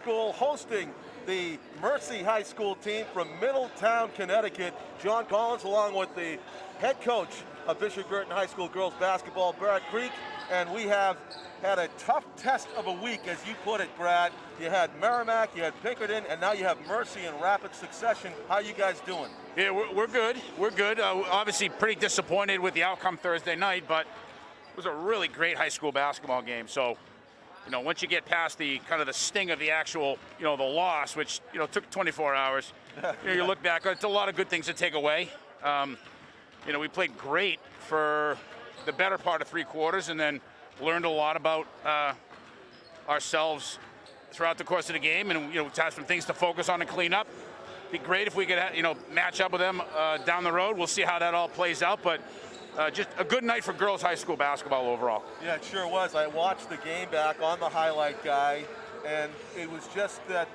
School hosting the Mercy High School team from Middletown, Connecticut. John Collins along with the head coach of Bishop Guertin High School girls basketball, Brad Creek, and we have had a tough test of a week, as you put it, Brad. You had Merrimack, you had Pinkerton, and now you have Mercy in rapid succession. How are you guys doing? Yeah, we're good. We're good. Obviously pretty disappointed with the outcome Thursday night, but it was a really great high school basketball game. So, once you get past the kind of the sting of the actual, the loss, which, took 24 hours, you look back, it's a lot of good things to take away. We played great for the better part of 3 quarters and then learned a lot about ourselves throughout the course of the game, and we had some things to focus on and clean up. Be great if we could match up with them down the road. We'll see how that all plays out, but just a good night for girls high school basketball overall. Yeah, it sure was. I watched the game back on the highlight guy, and it was just that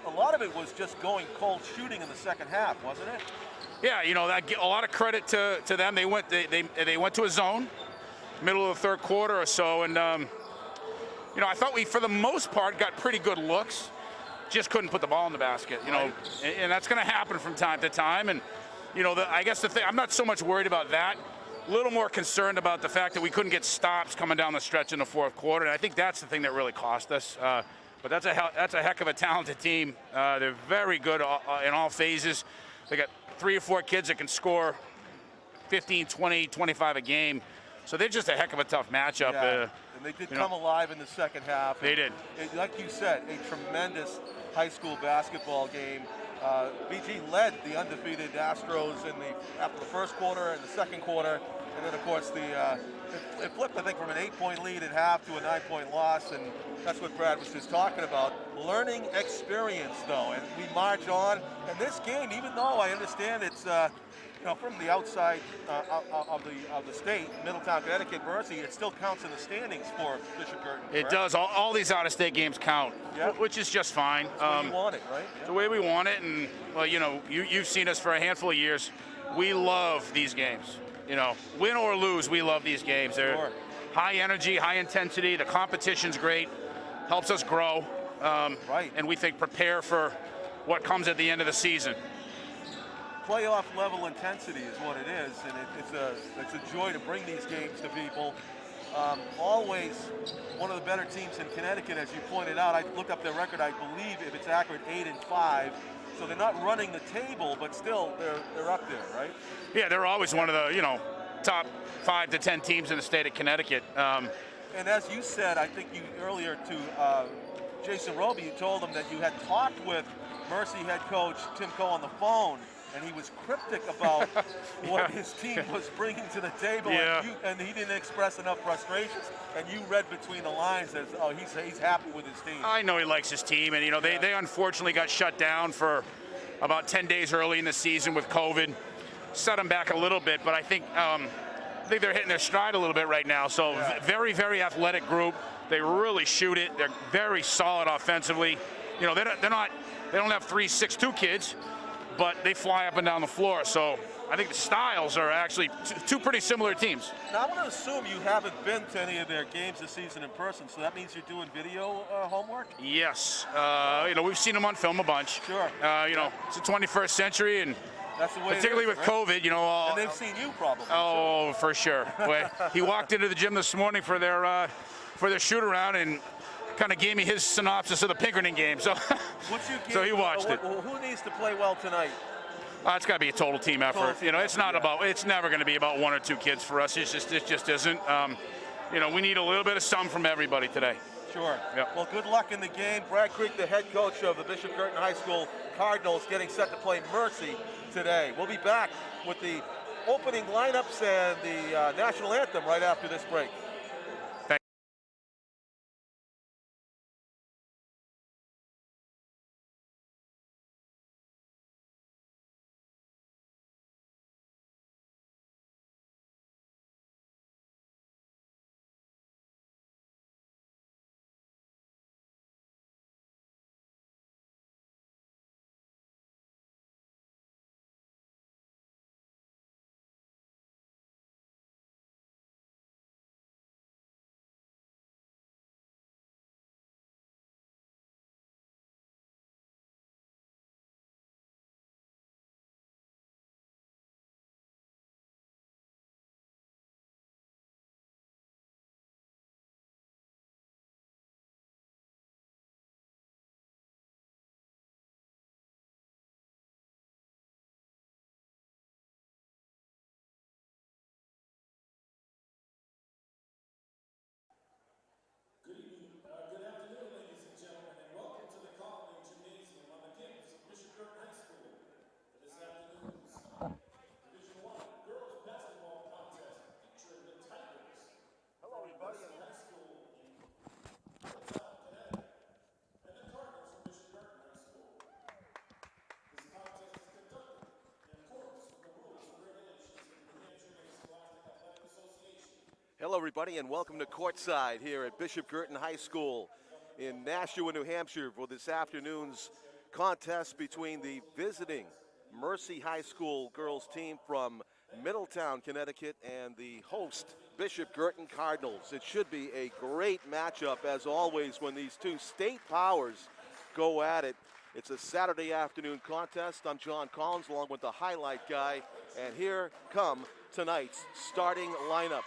a lot of it was just going cold shooting in the second half, wasn't it? Yeah, a lot of credit to them. They went to a zone middle of the third quarter or so, and I thought we, for the most part, got pretty good looks. Just couldn't put the ball in the basket, Right. and that's going to happen from time to time. And I guess the thing, I'm not so much worried about that. A little more concerned about the fact that we couldn't get stops coming down the stretch in the fourth quarter, and I think that's the thing that really cost us. But that's a heck of a talented team. They're very good in all phases. They got 3 or 4 kids that can score 15, 20, 25 a game. So they're just a heck of a tough matchup. Yeah. And they did come alive in the second half. They did. Like you said, a tremendous high school basketball game. BG led the undefeated Astros after the first quarter and the second quarter. And then, of course, it flipped, I think, from an 8-point lead at half to a 9-point loss. And that's what Brad was just talking about. Learning experience, though. And we march on. And this game, even though I understand it's from the outside of the state, Middletown, Connecticut, Mercy, it still counts in the standings for Bishop Guertin. It does. All these out-of-state games count, which is just fine. That's the way you want it, right? It's the way we want it, and well, you've seen us for a handful of years. We love these games. Win or lose, we love these games. They're high energy, high intensity. The competition's great, helps us grow, right. And we think prepare for what comes at the end of the season. Playoff level intensity is what it is, and it's a joy to bring these games to people. Always one of the better teams in Connecticut, as you pointed out. I looked up their record. I believe, if it's accurate, 8-5. So they're not running the table, but still they're up there, right? Yeah, they're always one of the top 5 to 10 teams in the state of Connecticut. And as you said, I think earlier to Jason Roby, you told him that you had talked with Mercy head coach Tim Coe on the phone, and he was cryptic about what his team was bringing to the table, and he didn't express enough frustrations. And you read between the lines as, he's happy with his team. I know he likes his team, and they unfortunately got shut down for about 10 days early in the season with COVID. Set them back a little bit, but I think they're hitting their stride a little bit right now. So very, very athletic group. They really shoot it. They're very solid offensively. They don't have 3 6'2" kids, but they fly up and down the floor. So I think the styles are actually 2 pretty similar teams. Now, I'm going to assume you haven't been to any of their games this season in person, so that means you're doing video homework? Yes. We've seen them on film a bunch. Sure. It's the 21st century, and that's the way particularly it is, with right? COVID, and they've seen you probably. Oh, for sure. He walked into the gym this morning for their shoot around and kind of gave me his synopsis of the Pinkerton game. So, so he watched it. Who needs to play well tonight? It's got to be a total team effort. It's never going to be about 1 or 2 kids for us. It just isn't. We need a little bit of some from everybody today. Sure. Yep. Well, good luck in the game. Brad Creek, the head coach of the Bishop Guertin High School Cardinals, getting set to play Mercy today. We'll be back with the opening lineups and the national anthem right after this break. Hello, everybody, and welcome to Courtside here at Bishop Guertin High School in Nashua, New Hampshire for this afternoon's contest between the visiting Mercy High School girls team from Middletown, Connecticut, and the host Bishop Guertin Cardinals. It should be a great matchup, as always, when these two state powers go at it. It's a Saturday afternoon contest. I'm John Collins, along with the highlight guy, and here come tonight's starting lineups.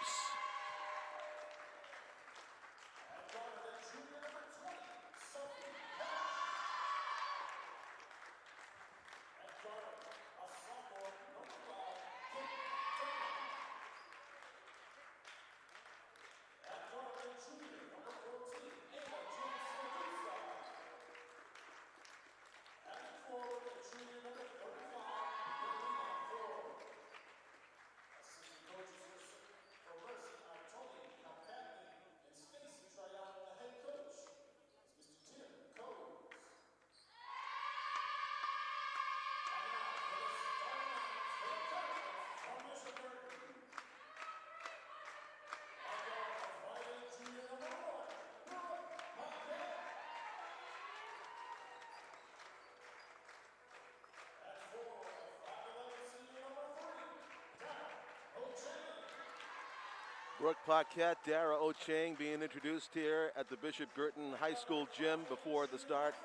Brooke Paquette, Daryl Chang being introduced here at the Bishop Guertin High School gym before the start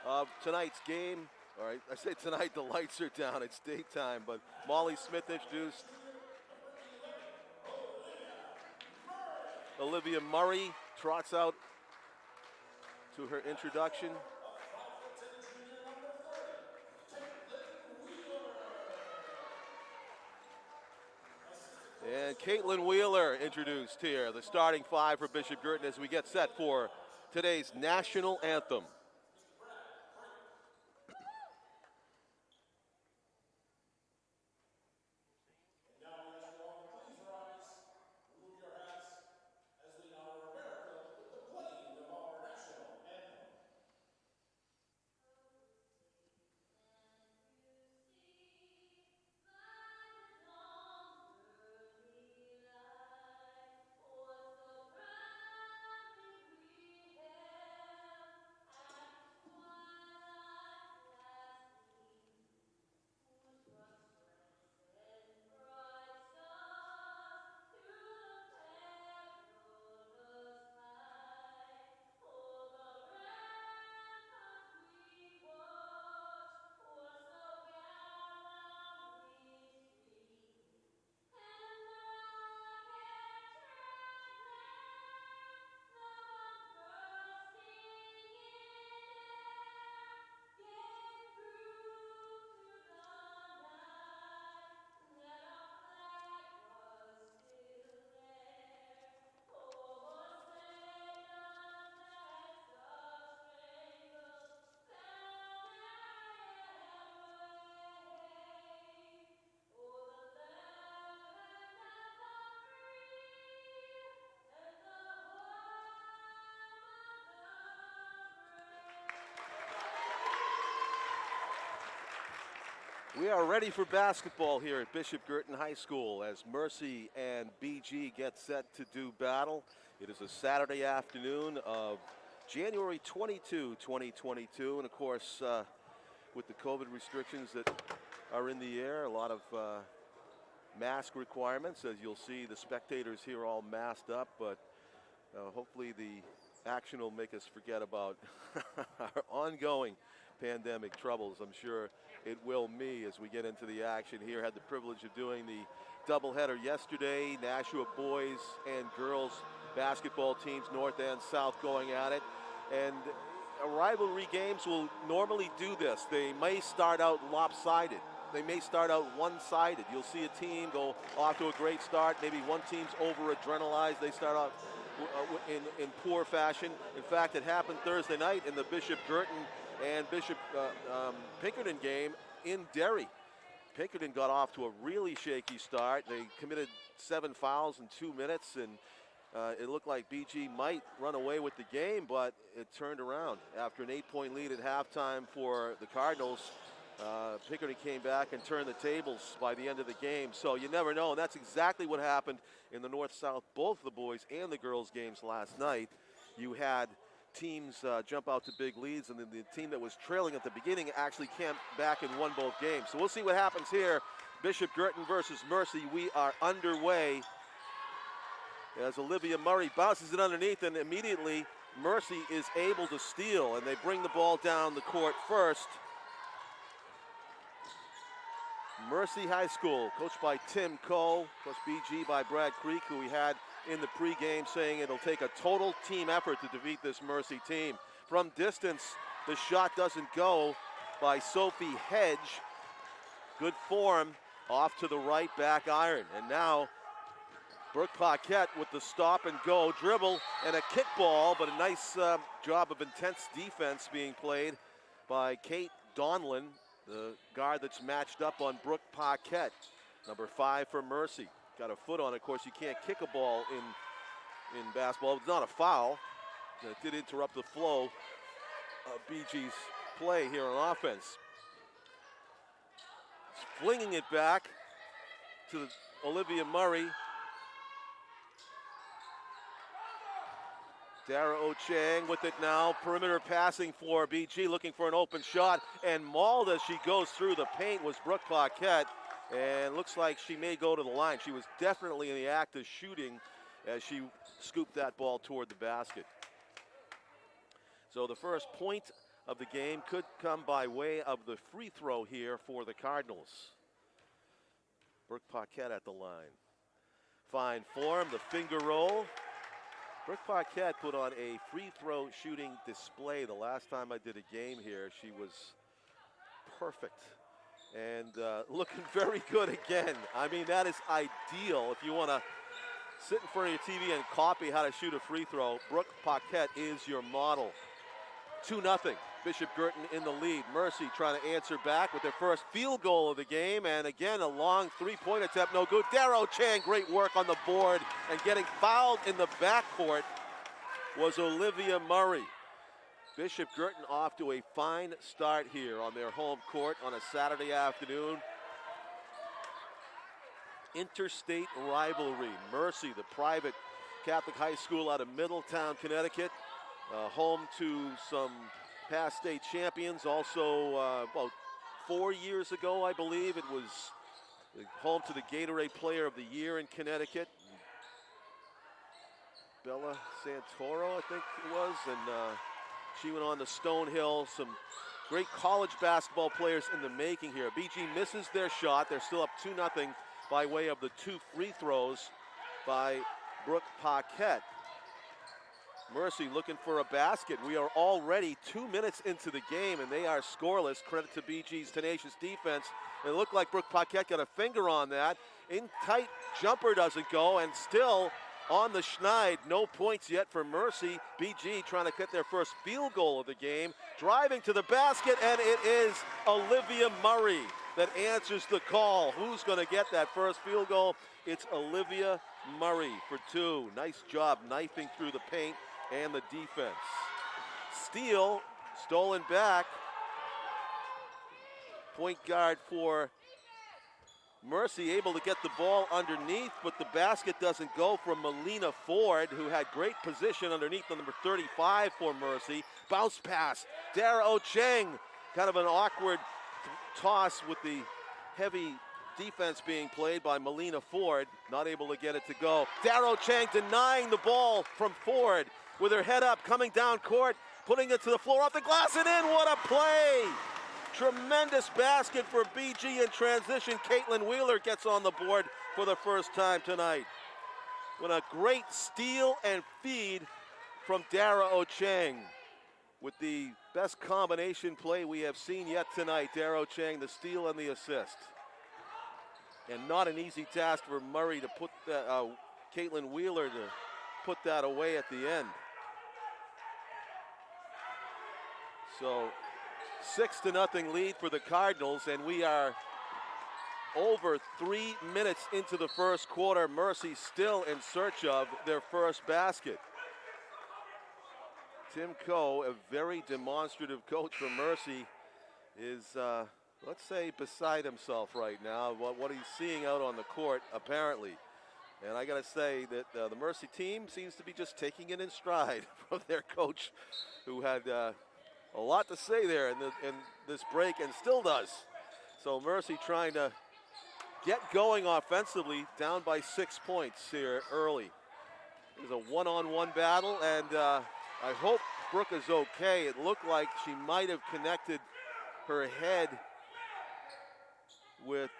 of tonight's game. All right, I say tonight, the lights are down, it's daytime, but Molly Smith introduced. Olivia Murray trots out to her introduction. And Caitlin Wheeler introduced here, the starting five for Bishop Guertin as we get set for today's national anthem. We are ready for basketball here at Bishop Guertin High School as Mercy and BG get set to do battle. It is a Saturday afternoon of January 22, 2022, and of course, with the COVID restrictions that are in the air, a lot of mask requirements. As you'll see, the spectators here all masked up, but hopefully the action will make us forget about our ongoing pandemic troubles. I'm sure it will me as we get into the action here. Had the privilege of doing the doubleheader yesterday. Nashua boys and girls basketball teams, north and south, going at it. And rivalry games will normally do this. They may start out lopsided. They may start out one-sided. You'll see a team go off to a great start. Maybe one team's over-adrenalized. They start off in poor fashion. In fact, it happened Thursday night in the Bishop Guertin and Bishop Pinkerton game in Derry. Pinkerton got off to a really shaky start. They committed 7 fouls in 2 minutes, and it looked like BG might run away with the game, but it turned around. After an 8-point lead at halftime for the Cardinals, Pickering came back and turned the tables by the end of the game. So you never know, and that's exactly what happened in the North-South, both the boys and the girls games last night. You had teams jump out to big leads, and then the team that was trailing at the beginning actually came back and won both games. So we'll see what happens here. Bishop Guertin versus Mercy. We are underway as Olivia Murray bounces it underneath, and immediately Mercy is able to steal, and they bring the ball down the court first. Mercy High School, coached by Tim Coe, plus BG by Brad Creek, who we had in the pregame saying it'll take a total team effort to defeat this Mercy team. From distance, the shot doesn't go by Sophie Hedge. Good form, off to the right, back iron. And now Brooke Paquette with the stop and go dribble and a kickball, but a nice job of intense defense being played by Kate Donlin, the guard that's matched up on Brooke Paquette, number 5 for Mercy. Got a foot on it. Of course, you can't kick a ball in basketball. It's not a foul. It did interrupt the flow of BG's play here on offense. Flinging it back to Olivia Murray. Daryl Chang with it now. Perimeter passing for BG, looking for an open shot. And mauled as she goes through the paint was Brooke Paquette. And looks like she may go to the line. She was definitely in the act of shooting as she scooped that ball toward the basket. So the first point of the game could come by way of the free throw here for the Cardinals. Brooke Paquette at the line. Fine form, the finger roll. Brooke Paquette put on a free throw shooting display the last time I did a game here. She was perfect. And looking very good again. I mean, that is ideal if you want to sit in front of your TV and copy how to shoot a free throw. Brooke Paquette is your model. 2-0, Bishop Guertin in the lead. Mercy trying to answer back with their first field goal of the game. And again, a long three-point attempt, no good. Daryl Chang, great work on the board. And getting fouled in the backcourt was Olivia Murray. Bishop Guertin off to a fine start here on their home court on a Saturday afternoon. Interstate rivalry. Mercy, the private Catholic high school out of Middletown, Connecticut. Home to some past state champions. Also, about 4 years ago, I believe, it was home to the Gatorade Player of the Year in Connecticut. Bella Santoro, I think it was, and she went on to Stonehill. Some great college basketball players in the making here. BG misses their shot. They're still up 2-0 by way of the 2 free throws by Brooke Paquette. Mercy looking for a basket. We are already 2 minutes into the game, and they are scoreless. Credit to BG's tenacious defense. It looked like Brooke Paquette got a finger on that. In tight, jumper doesn't go, and still on the schneid. No points yet for Mercy. BG trying to get their first field goal of the game. Driving to the basket, and it is Olivia Murray that answers the call. Who's going to get that first field goal? It's Olivia Murray for 2. Nice job knifing through the paint and the defense. Steal, stolen back. Point guard for Mercy able to get the ball underneath, but the basket doesn't go from Melina Ford, who had great position underneath the number 35 for Mercy. Bounce pass. Daryl Chang, kind of an awkward toss with the heavy defense being played by Melina Ford. Not able to get it to go. Daryl Chang denying the ball from Ford with her head up, coming down court, putting it to the floor, off the glass and in. What a play! Tremendous basket for BG in transition. Caitlin Wheeler gets on the board for the first time tonight. With a great steal and feed from Dara Ochang. With the best combination play we have seen yet tonight. Dara Ochang, the steal and the assist. And not an easy task for Murray to put that, Caitlin Wheeler to put that away at the end. So 6-0 lead for the Cardinals, and we are over 3 minutes into the first quarter. Mercy still in search of their first basket. Tim Coe, a very demonstrative coach for Mercy, is let's say, beside himself right now, what he's seeing out on the court, apparently. And I got to say that the Mercy team seems to be just taking it in stride from their coach, who had a lot to say there in this break and still does. So Mercy trying to get going offensively, down by 6 points here early. It was a one-on-one battle, and I hope Brooke is okay. It looked like she might have connected her head with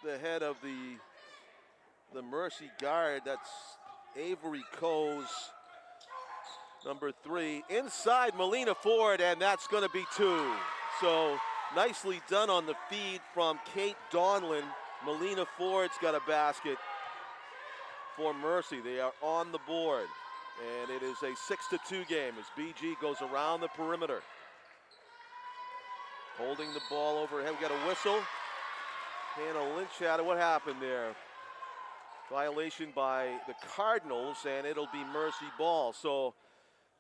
the head of the Mercy guard. That's Avery Coe's number 3. Inside Melina Ford, and that's going to be 2. So nicely done on the feed from Kate Donlin. Melina Ford's got a basket for Mercy. They are on the board, and it is a 6-2 game as BG goes around the perimeter. Holding the ball overhead. We got a whistle. Hannah Lynch had it. What happened there? Violation by the Cardinals, and it'll be Mercy ball. So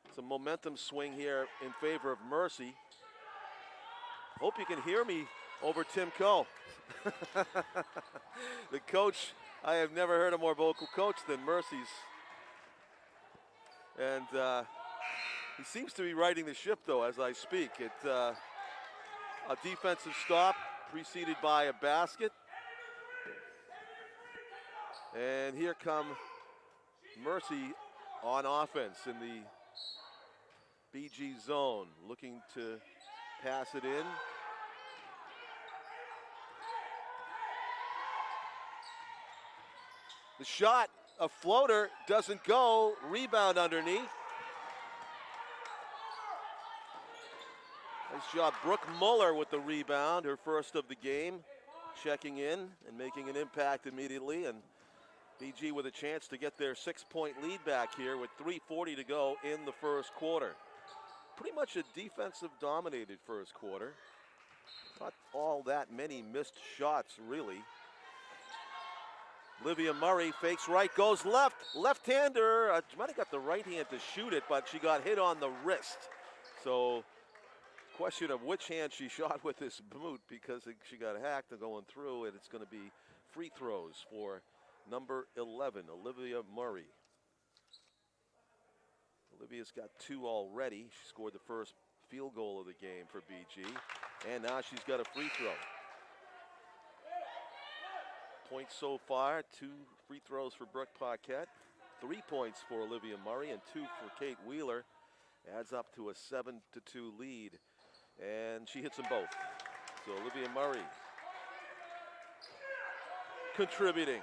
it's a momentum swing here in favor of Mercy. Hope you can hear me over Tim Coe. The coach, I have never heard a more vocal coach than Mercy's. And he seems to be riding the ship, though, as I speak. It's a defensive stop preceded by a basket. And here come Mercy on offense in the BG zone, looking to pass it in. The shot, a floater, doesn't go. Rebound underneath. Nice job, Brooke Muller with the rebound, her first of the game, checking in and making an impact immediately. And BG with a chance to get their 6-point lead back here with 3:40 to go in the first quarter. Pretty much a defensive-dominated first quarter. Not all that many missed shots, really. Olivia Murray fakes right, goes left. Left-hander, she might have got the right hand to shoot it, but she got hit on the wrist. So, question of which hand she shot with this moot, because she got hacked going through, and it's going to be free throws for number 11, Olivia Murray. Olivia's got 2 already. She scored the first field goal of the game for BG, and now she's got a free throw. Points so far, 2 free throws for Brooke Paquette, 3 points for Olivia Murray, and 2 for Kate Wheeler. Adds up to a 7-2 lead, and she hits them both. So Olivia Murray contributing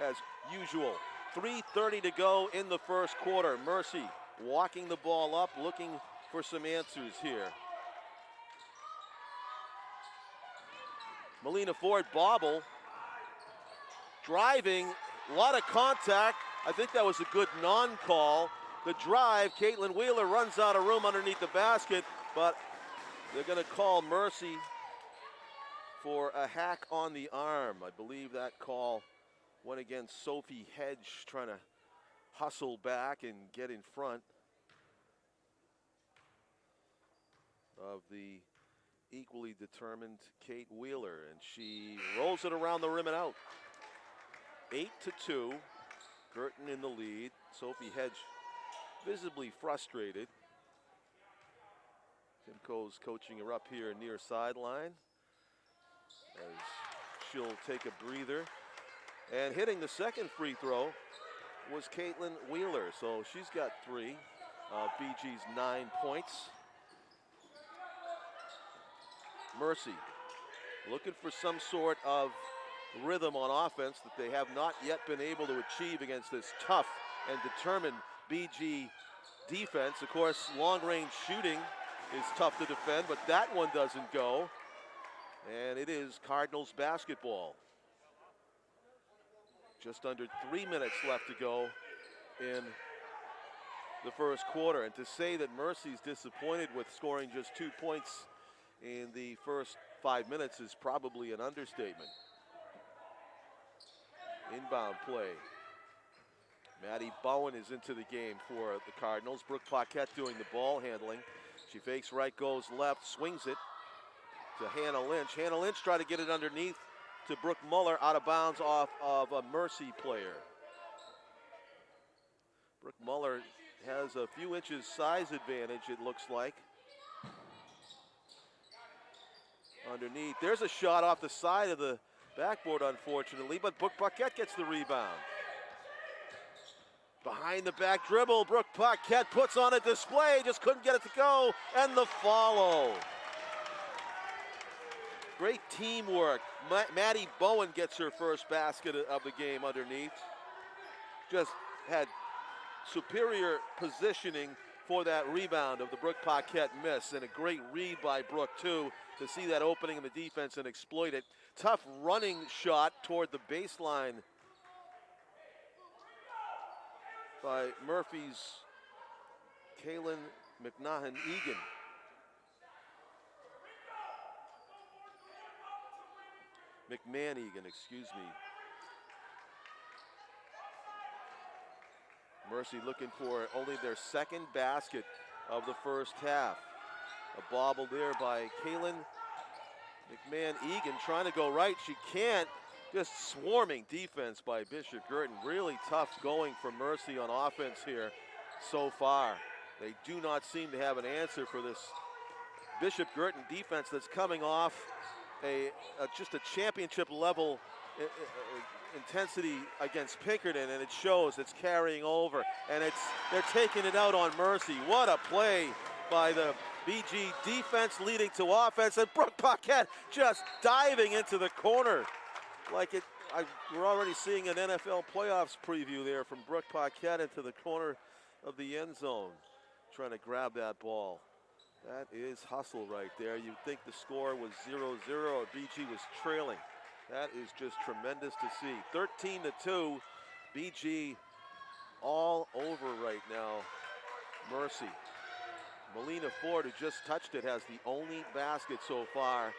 as usual. 3:30 to go in the first quarter. Mercy walking the ball up, looking for some answers here. Melina Ford bobble. Driving, a lot of contact. I think that was a good non-call. The drive, Caitlin Wheeler runs out of room underneath the basket, but they're going to call Mercy for a hack on the arm. I believe that call went against Sophie Hedge, trying to hustle back and get in front of the equally determined Kate Wheeler, and she rolls it around the rim and out. 8-2, Guertin in the lead. Sophie Hedge visibly frustrated. Tim Coe's coaching her up here near sideline as she'll take a breather. And hitting the second free throw was Caitlin Wheeler, so she's got 3 of BG's 9 points. Mercy looking for some sort of rhythm on offense that they have not yet been able to achieve against this tough and determined BG defense. Of course, long-range shooting is tough to defend, but that one doesn't go. And it is Cardinals basketball. Just under 3 minutes left to go in the first quarter. And to say that Mercy's disappointed with scoring just 2 points in the first 5 minutes is probably an understatement. Inbound play. Maddie Bowen is into the game for the Cardinals. Brooke Paquette doing the ball handling. She fakes right, goes left, swings it to Hannah Lynch. Hannah Lynch tried to get it underneath to Brooke Muller, out of bounds off of a Mercy player. Brooke Muller has a few inches size advantage, it looks like. Underneath, there's a shot off the side of the backboard, unfortunately, but Brooke Paquette gets the rebound. Behind the back dribble, Brooke Paquette puts on a display, just couldn't get it to go, and the follow. Great teamwork. Maddie Bowen gets her first basket of the game underneath. Just had superior positioning for that rebound of the Brooke Paquette miss, and a great read by Brooke too to see that opening in the defense and exploit it. Tough running shot toward the baseline by Murphy's Kaylin McMahon-Egan. McMahon-Egan, excuse me. Mercy looking for only their second basket of the first half. A bobble there by Kaylin McMahon-Egan trying to go right. She can't. Just swarming defense by Bishop Guertin. Really tough going for Mercy on offense here so far. They do not seem to have an answer for this Bishop Guertin defense that's coming off just a championship level intensity against Pinkerton, and it shows. It's carrying over, and they're taking it out on Mercy. What a play by the BG defense leading to offense, and Brooke Paquette just diving into the corner like it. We're already seeing an NFL playoffs preview there from Brooke Paquette into the corner of the end zone, trying to grab that ball. That is hustle right there. You'd think the score was 0-0 or BG was trailing. That is just tremendous to see. 13-2, BG all over right now. Mercy. Melina Ford, who just touched it, has the only basket so far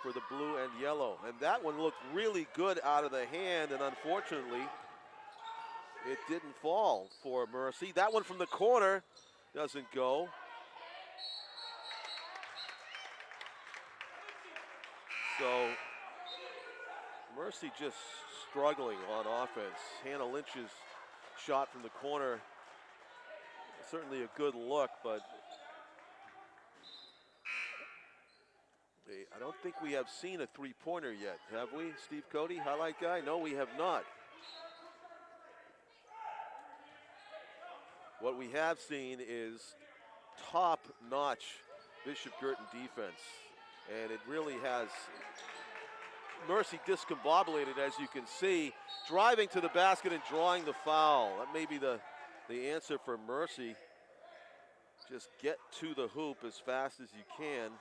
for the blue and yellow. And that one looked really good out of the hand, and unfortunately, it didn't fall for Mercy. That one from the corner doesn't go. So Mercy just struggling on offense. Hannah Lynch's shot from the corner, certainly a good look, but I don't think we have seen a three-pointer yet, have we, Steve Cody, highlight guy? No, we have not. What we have seen is top-notch Bishop Guertin defense, and it really has Mercy discombobulated, as you can see, driving to the basket and drawing the foul. That may be the answer for Mercy. Just get to the hoop as fast as you can.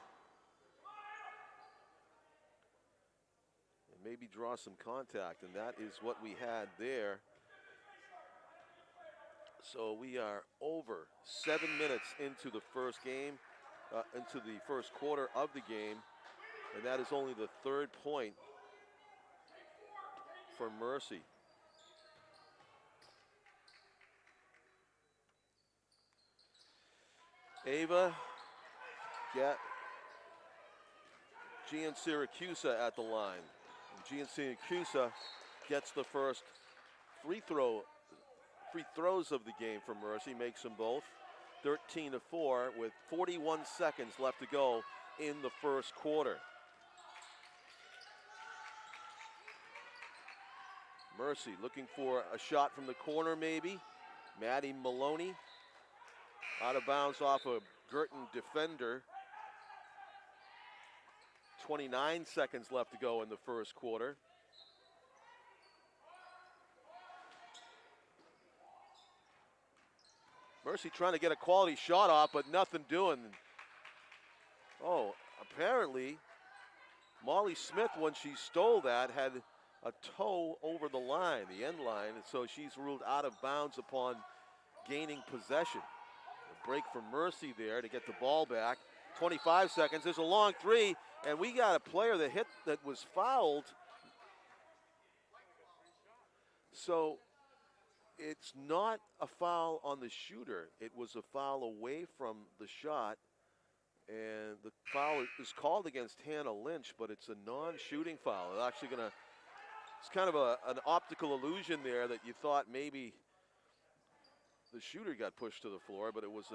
And maybe draw some contact, and that is what we had there. So we are over 7 minutes into the first game, into the first quarter of the game, and that is only the third point for Mercy. Ava Giansiracusa at the line. Giansiracusa gets the first free throws of the game for Mercy, makes them both. 13-4 with 41 seconds left to go in the first quarter. Mercy looking for a shot from the corner maybe. Maddie Maloney out of bounds off a Guertin defender. 29 seconds left to go in the first quarter. Mercy trying to get a quality shot off, but nothing doing. Oh, apparently Molly Smith, when she stole that, had a toe over the line, the end line, and so she's ruled out of bounds upon gaining possession. A break for Mercy there to get the ball back. 25 seconds, there's a long three, and we got a player that was fouled. So it's not a foul on the shooter. It was a foul away from the shot And the foul is called against Hannah Lynch, but it's a non-shooting foul. It's actually going to, it's kind of an optical illusion there that you thought maybe the shooter got pushed to the floor, but it was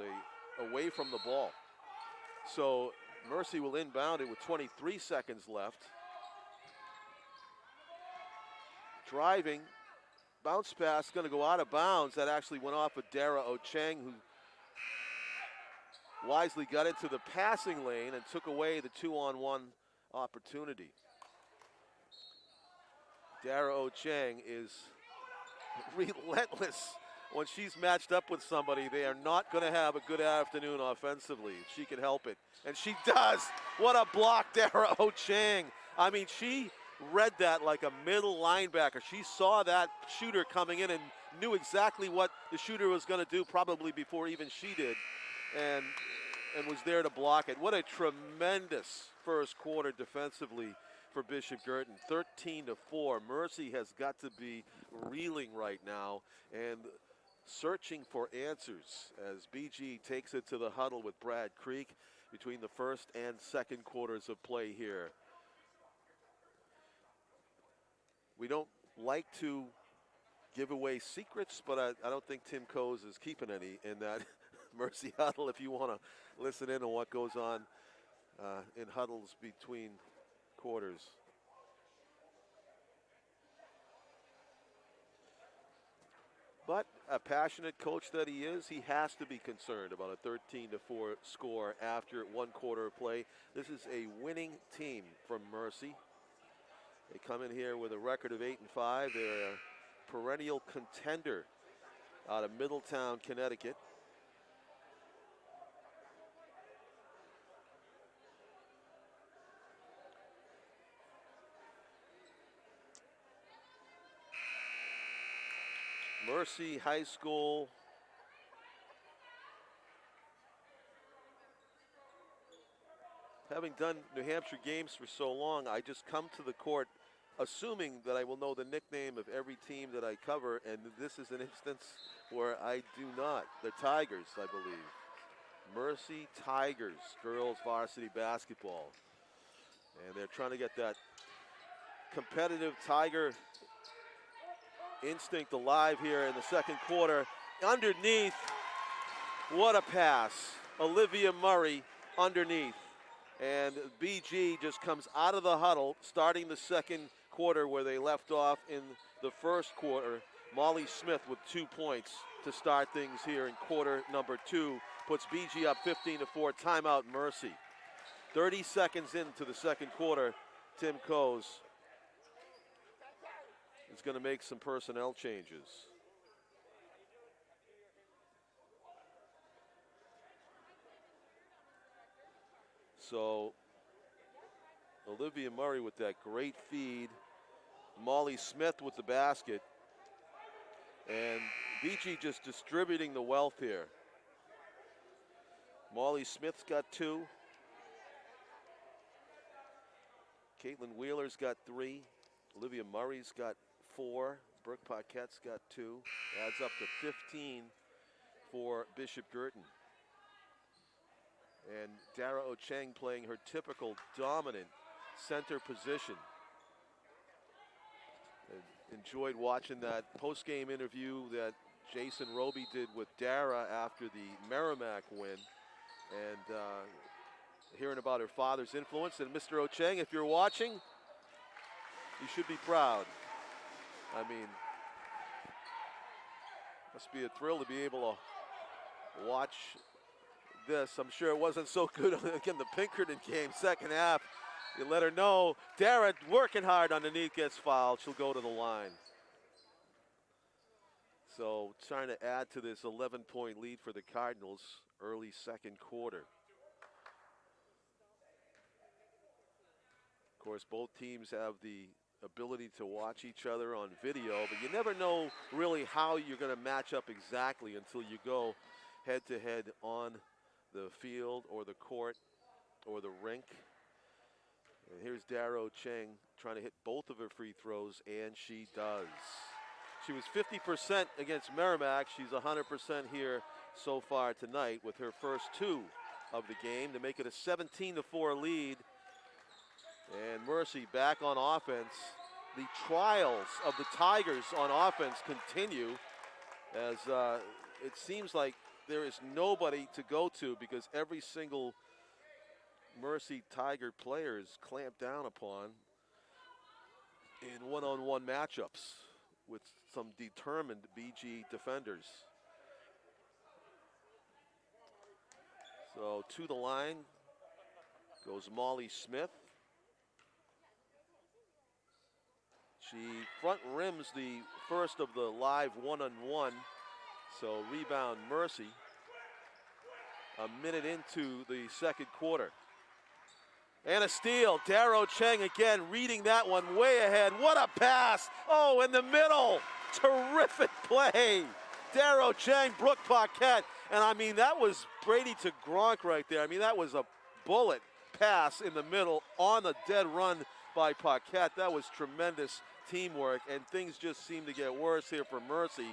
away from the ball. So Mercy will inbound it with 23 seconds left. Driving, bounce pass going to go out of bounds. That actually went off of Daryl Chang, who wisely got into the passing lane and took away the 2-on-1 opportunity. Daryl Chang is relentless. When she's matched up with somebody, they are not going to have a good afternoon offensively. She can help it. And she does. What a block, Daryl Chang. I mean, she read that like a middle linebacker. She saw that shooter coming in and knew exactly what the shooter was going to do, probably before even she did, and was there to block it. What a tremendous first quarter defensively for Bishop Guertin. 13-4. Mercy has got to be reeling right now and searching for answers as BG takes it to the huddle with Brad Creek between the first and second quarters of play here. We don't like to give away secrets, but I don't think Tim Coes is keeping any in that Mercy huddle if you want to listen in on what goes on in huddles between quarters. But a passionate coach that he is, he has to be concerned about a 13-4 score after one quarter of play. This is a winning team from Mercy. They come in here with a record of 8-5. They're a perennial contender out of Middletown, Connecticut. Mercy High School having done New Hampshire games for so long, I just come to the court assuming that I will know the nickname of every team that I cover, and this is an instance where I do not. The Tigers, I believe. Mercy Tigers, girls varsity basketball. And they're trying to get that competitive Tiger instinct alive here in the second quarter. Underneath, what a pass. Olivia Murray underneath. And BG just comes out of the huddle, starting the second quarter where they left off in the first quarter. Molly Smith with 2 points to start things here in quarter number 2. Puts BG up 15-4, timeout Mercy. 30 seconds into the second quarter, Tim Coes is going to make some personnel changes. So Olivia Murray with that great feed. Molly Smith with the basket. And BG just distributing the wealth here. Molly Smith's got 2. Caitlin Wheeler's got 3. Olivia Murray's got 4. Brooke Paquette's got 2. Adds up to 15 for Bishop Guertin. And Dara Chang playing her typical dominant center position. And enjoyed watching that post-game interview that Jason Roby did with Dara after the Merrimack win. And hearing about her father's influence. And Mr. Ocheng, if you're watching, you should be proud. I mean, must be a thrill to be able to watch this. I'm sure it wasn't so good again the Pinkerton game, second half. You let her know. Dara working hard underneath, gets fouled. She'll go to the line. So trying to add to this 11-point lead for the Cardinals early second quarter. Of course, both teams have the ability to watch each other on video, but you never know really how you're going to match up exactly until you go head-to-head on the field or the court or the rink. And here's Dara Chang trying to hit both of her free throws, and she does. She was 50% against Merrimack. She's 100% here so far tonight with her first 2 of the game to make it a 17-4 lead. And Mercy back on offense. The trials of the Tigers on offense continue as it seems like there is nobody to go to because every single Mercy Tiger player is clamped down upon in one-on-one matchups with some determined BG defenders. So to the line goes Molly Smith. She front rims the first of the live one-on-one. So rebound Mercy. A minute into the second quarter. And a steal. Daryl Chang again reading that one way ahead. What a pass. Oh, in the middle. Terrific play. Daryl Chang, Brooke Paquette. And I mean, that was Brady to Gronk right there. I mean, that was a bullet pass in the middle on a dead run by Paquette. That was tremendous teamwork. And things just seem to get worse here for Mercy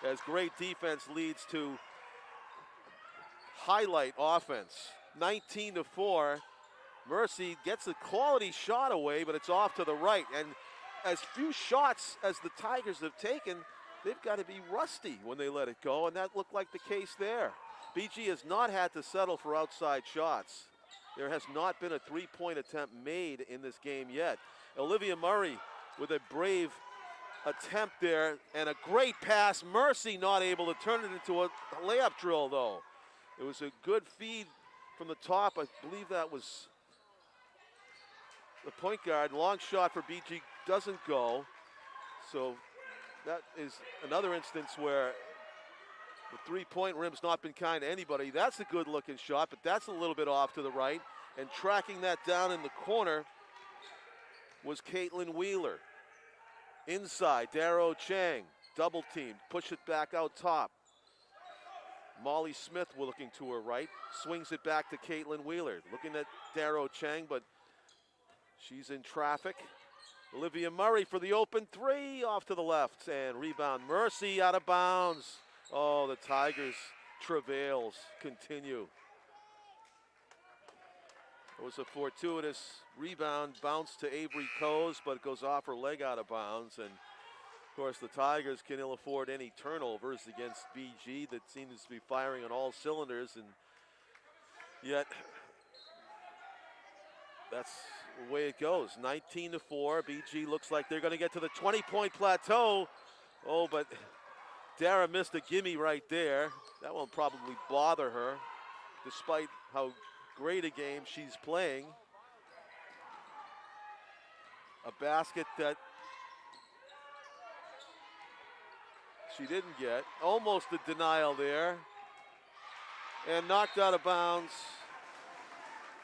as great defense leads to highlight offense. 19-4. Mercy gets a quality shot away, but it's off to the right. And as few shots as the Tigers have taken, they've got to be rusty when they let it go, and that looked like the case there. BG has not had to settle for outside shots. There has not been a three-point attempt made in this game yet. Olivia Murray with a brave attempt there, and a great pass. Mercy not able to turn it into a layup drill, though. It was a good feed from the top. I believe that was the point guard. Long shot for BG doesn't go. So that is another instance where the three-point rim's not been kind to anybody. That's a good-looking shot, but that's a little bit off to the right. And tracking that down in the corner was Caitlin Wheeler. Inside, Daryl Chang, double team, push it back out top. Molly Smith looking to her right, swings it back to Caitlin Wheeler. Looking at Daryl Chang, but she's in traffic. Olivia Murray for the open three, off to the left, and rebound. Mercy out of bounds. Oh, the Tigers' travails continue. It was a fortuitous rebound, bounce to Avery Coase, but it goes off her leg out of bounds. And of course, the Tigers can ill afford any turnovers against BG that seems to be firing on all cylinders, and yet that's the way it goes. 19-4. BG looks like they're going to get to the 20-point plateau. Oh, but Dara missed a gimme right there. That won't probably bother her, despite how great a game she's playing. A basket that she didn't get. Almost a denial there. And knocked out of bounds.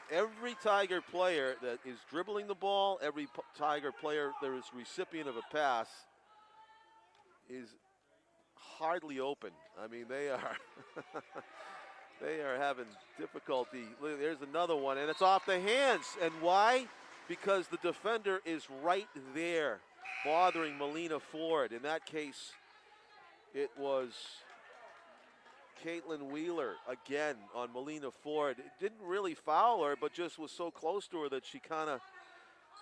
Every Tiger player that is dribbling the ball, every Tiger player that is recipient of a pass is hardly open. I mean, they are they are having difficulty. There's another one, and it's off the hands. And why? Because the defender is right there, bothering Melina Ford. In that case, it was Caitlin Wheeler again on Melina Ford. It didn't really foul her, but just was so close to her that she kind of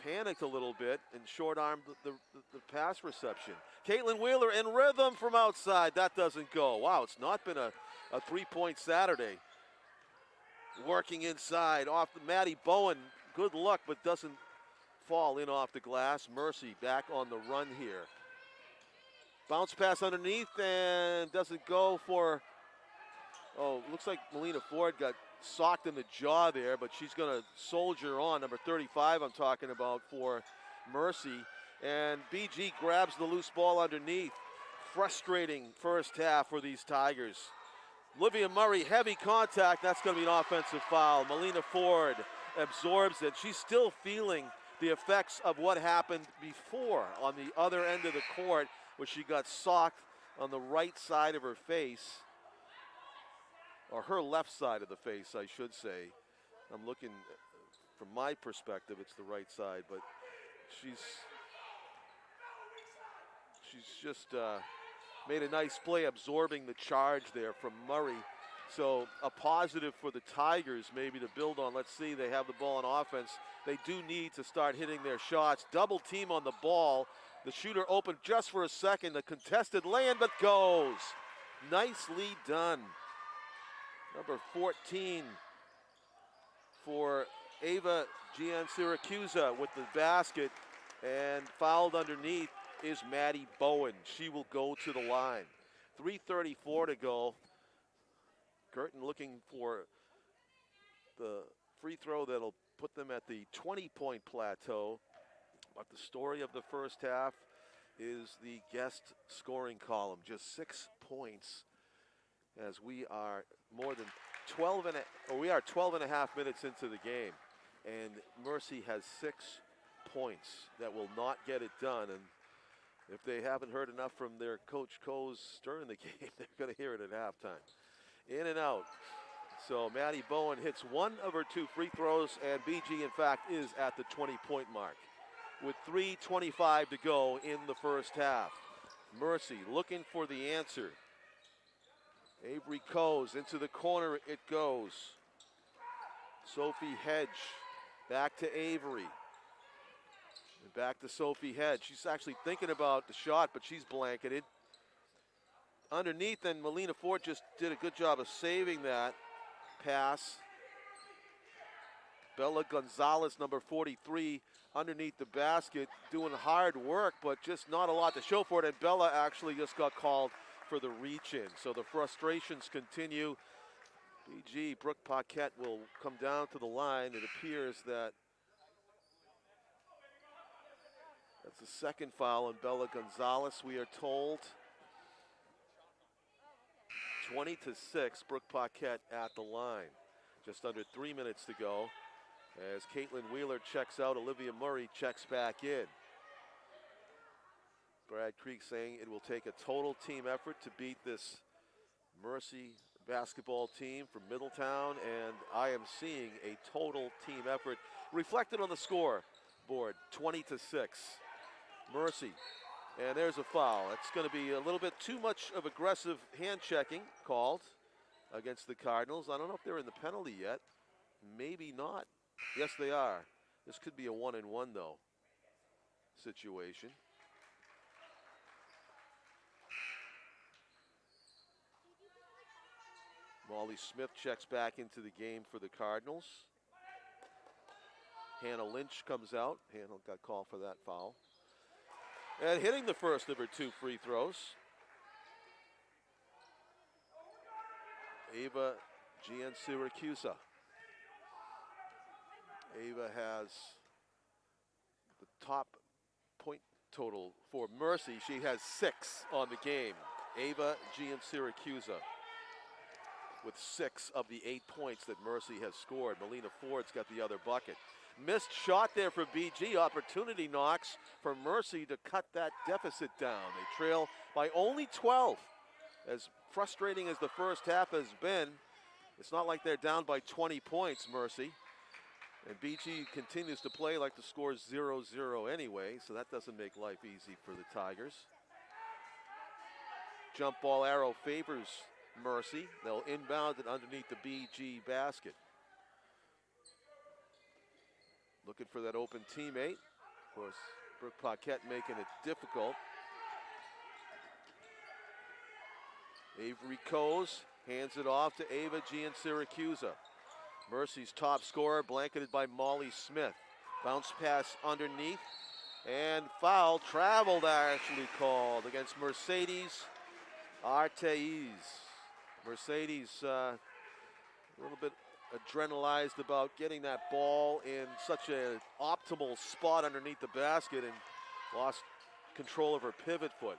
panicked a little bit and short-armed the pass reception. Caitlin Wheeler in rhythm from outside. That doesn't go. Wow, it's not been a three-point Saturday. Working inside off the Maddie Bowen. Good luck, but doesn't fall in off the glass. Mercy back on the run here. Bounce pass underneath and doesn't go for, oh, looks like Melina Ford got socked in the jaw there, but she's going to soldier on. Number 35 I'm talking about for Mercy. And BG grabs the loose ball underneath. Frustrating first half for these Tigers. Olivia Murray, heavy contact. That's going to be an offensive foul. Melina Ford absorbs it. She's still feeling the effects of what happened before on the other end of the court, where she got socked on the right side of her face, or her left side of the face, I should say. I'm looking, from my perspective, it's the right side, but she's just made a nice play absorbing the charge there from Murray. So a positive for the Tigers maybe to build on. Let's see, they have the ball on offense. They do need to start hitting their shots. Double team on the ball. The shooter open just for a second. The contested lay-in, but goes. Nicely done. Number 14 for Ava Giansiracusa with the basket, and fouled underneath is Maddie Bowen. She will go to the line. 3:34 to go. Guertin looking for the free throw that'll put them at the 20-point plateau. But the story of the first half is the guest scoring column. Just 6 points, as we are more than 12 and a half minutes into the game. And Mercy has 6 points that will not get it done. And if they haven't heard enough from their coach Coes during the game, they're going to hear it at halftime. In and out. So Maddie Bowen hits 1 of her 2 free throws, and BG, in fact, is at the 20-point mark with 3:25 to go in the first half. Mercy looking for the answer. Avery Coes into the corner, it goes. Sophie Hedge back to Avery. And back to Sophie Hedge. She's actually thinking about the shot, but she's blanketed. Underneath, and Melina Ford just did a good job of saving that pass. Bella Gonzalez, number 43, underneath the basket, doing hard work, but just not a lot to show for it. And Bella actually just got called for the reach-in. So the frustrations continue. BG, Brooke Paquette will come down to the line. It appears that that's the second foul on Bella Gonzalez, we are told. 20-6, Brooke Paquette at the line. Just under 3 minutes to go. As Caitlin Wheeler checks out, Olivia Murray checks back in. Brad Creek saying it will take a total team effort to beat this Mercy basketball team from Middletown, and I am seeing a total team effort reflected on the scoreboard, 20-6. Mercy, and there's a foul. It's going to be a little bit too much of aggressive hand checking called against the Cardinals. I don't know if they're in the penalty yet. Maybe not. Yes, they are. This could be a 1-and-1 though situation. Molly Smith checks back into the game for the Cardinals. Hannah Lynch comes out. Hannah got called for that foul. And hitting the first of her 2 free throws, Ava Giansiracusa. Ava has the top point total for Mercy. She has 6 on the game. Ava Giansiracusa with 6 of the 8 points that Mercy has scored. Melina Ford's got the other bucket. Missed shot there for BG. Opportunity knocks for Mercy to cut that deficit down. They trail by only 12. As frustrating as the first half has been, it's not like they're down by 20 points, Mercy. And BG continues to play like the score's 0-0 anyway, so that doesn't make life easy for the Tigers. Jump ball arrow favors Mercy. They'll inbound it underneath the BG basket. Looking for that open teammate. Of course, Brooke Paquette making it difficult. Avery Coes hands it off to Ava Giansiracusa. Mercy's top scorer, blanketed by Molly Smith. Bounce pass underneath, and foul, traveled actually called against Mercedes Arteiz. Mercedes a little bit adrenalized about getting that ball in such an optimal spot underneath the basket and lost control of her pivot foot.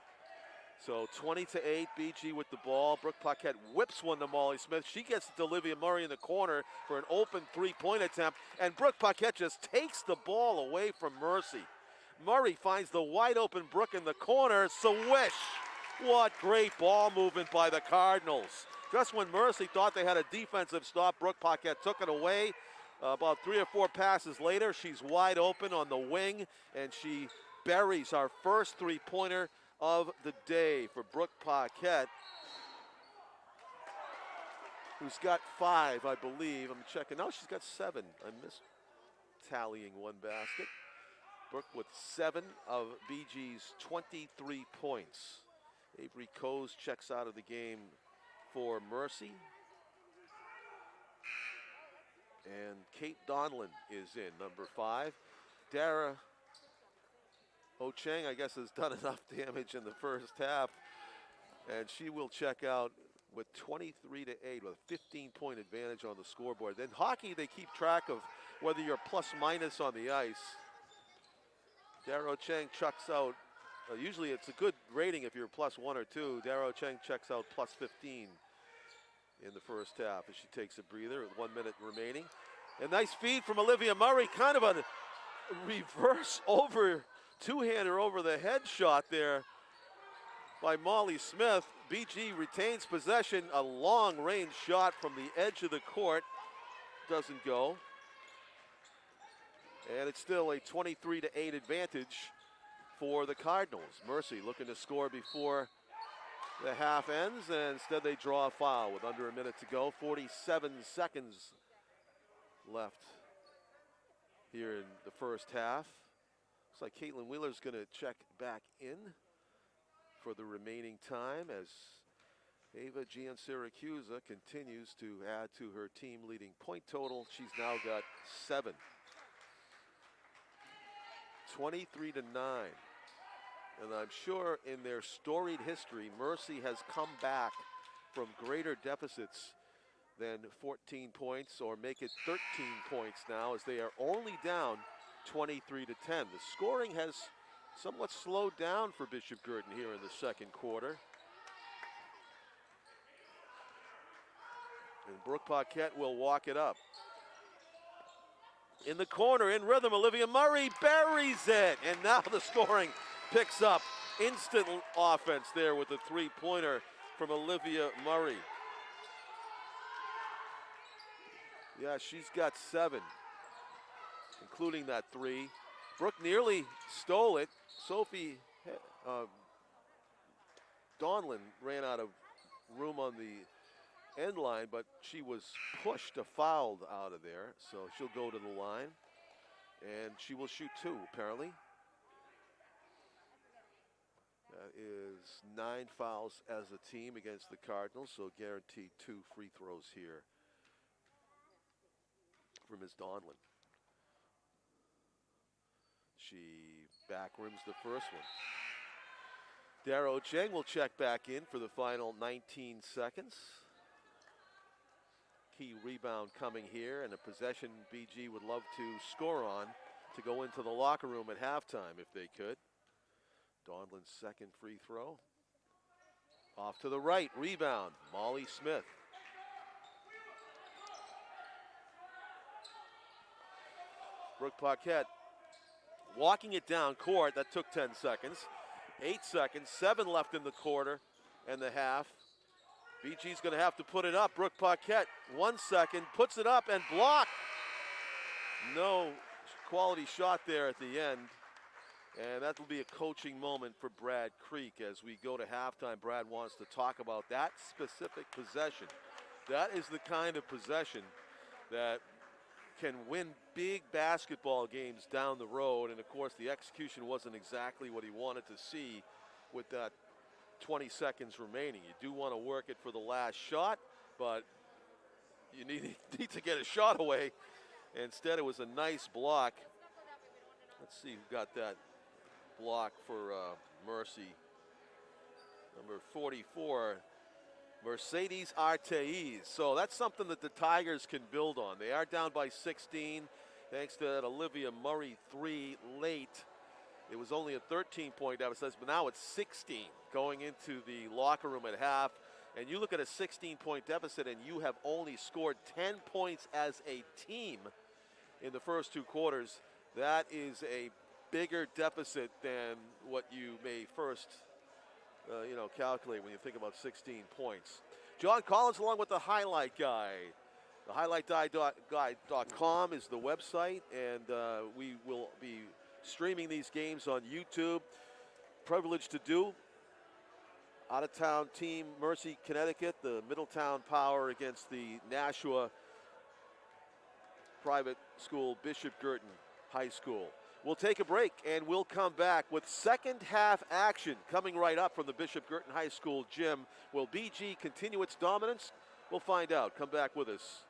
So 20-8, BG with the ball. Brooke Paquette whips one to Molly Smith. She gets it to Olivia Murray in the corner for an open 3-point attempt, and Brooke Paquette just takes the ball away from Mercy. Murray finds the wide open Brooke in the corner. Swish! What great ball movement by the Cardinals. Just when Mercy thought they had a defensive stop, Brooke Paquette took it away. About 3 or 4 passes later, she's wide open on the wing, and she buries our first 3-pointer of the day for Brooke Paquette. who's got 5, I believe. I'm checking. No, she's got 7. I missed tallying one basket. Brooke with 7 of BG's 23 points. Avery Coase checks out of the game for Mercy. And Kate Donlin is in, number 5. Daryl Chang, I guess, has done enough damage in the first half. And she will check out with 23-8 with a 15-point advantage on the scoreboard. Then hockey, they keep track of whether you're plus minus on the ice. Daryl Chang checks out. Usually it's a good rating if you're plus 1 or 2. Daryl Chang checks out plus 15 in the first half as she takes a breather with 1 minute remaining. A nice feed from Olivia Murray, kind of a reverse over, two-hander over the head shot there by Molly Smith. BG retains possession, a long-range shot from the edge of the court. Doesn't go. And it's still a 23-8 advantage for the Cardinals. Mercy looking to score before the half ends, and instead they draw a foul with under a minute to go. 47 seconds left here in the first half. Looks like Caitlin Wheeler's going to check back in for the remaining time as Ava Giansiracusa continues to add to her team leading point total. She's now got 7. 23-9. And I'm sure in their storied history, Mercy has come back from greater deficits than 14 points or make it 13 points now as they are only down 23-10. The scoring has somewhat slowed down for Bishop Guertin here in the second quarter. And Brooke Paquette will walk it up. In the corner, in rhythm, Olivia Murray buries it. And now the scoring picks up. Instant offense there with the three-pointer from Olivia Murray. Yeah, she's got 7, including that 3. Brooke nearly stole it. Sophie Donlin ran out of room on the end line, but she was pushed, fouled out of there. So she'll go to the line, and she will shoot 2, apparently. That is 9 fouls as a team against the Cardinals, so guaranteed 2 free throws here for Ms. Donlin. She back rims the first one. Daryl Chang will check back in for the final 19 seconds. Key rebound coming here, and a possession BG would love to score on to go into the locker room at halftime if they could. Donlin's second free throw. Off to the right, rebound, Molly Smith. Brooke Paquette walking it down court. That took 10 seconds. 8 seconds, 7 left in the quarter and the half. BG's going to have to put it up. Brooke Paquette, 1 second, puts it up and blocked. No quality shot there at the end. And that will be a coaching moment for Brad Creek as we go to halftime. Brad wants to talk about that specific possession. That is the kind of possession that can win big basketball games down the road. And of course, the execution wasn't exactly what he wanted to see with that 20 seconds remaining. You do want to work it for the last shot, but you need to get a shot away. Instead, it was a nice block. Let's see who got that block for Mercy. Number 44, Mercedes Arteiz. So that's something that the Tigers can build on. They are down by 16 thanks to that Olivia Murray 3 late. It was only a 13-point deficit, but now it's 16 going into the locker room at half. And you look at a 16-point deficit and you have only scored 10 points as a team in the first 2 quarters. That is a bigger deficit than what you may first calculate when you think about 16 points. John Collins along with the Highlight Guy. The highlightguy.com is the website, and we will be streaming these games on YouTube. Privileged to do. Out-of-town team, Mercy, Connecticut, the Middletown Power against the Nashua private school, Bishop Guertin High School. We'll take a break, and we'll come back with second half action coming right up from the Bishop Guertin High School gym. Will BG continue its dominance? We'll find out. Come back with us.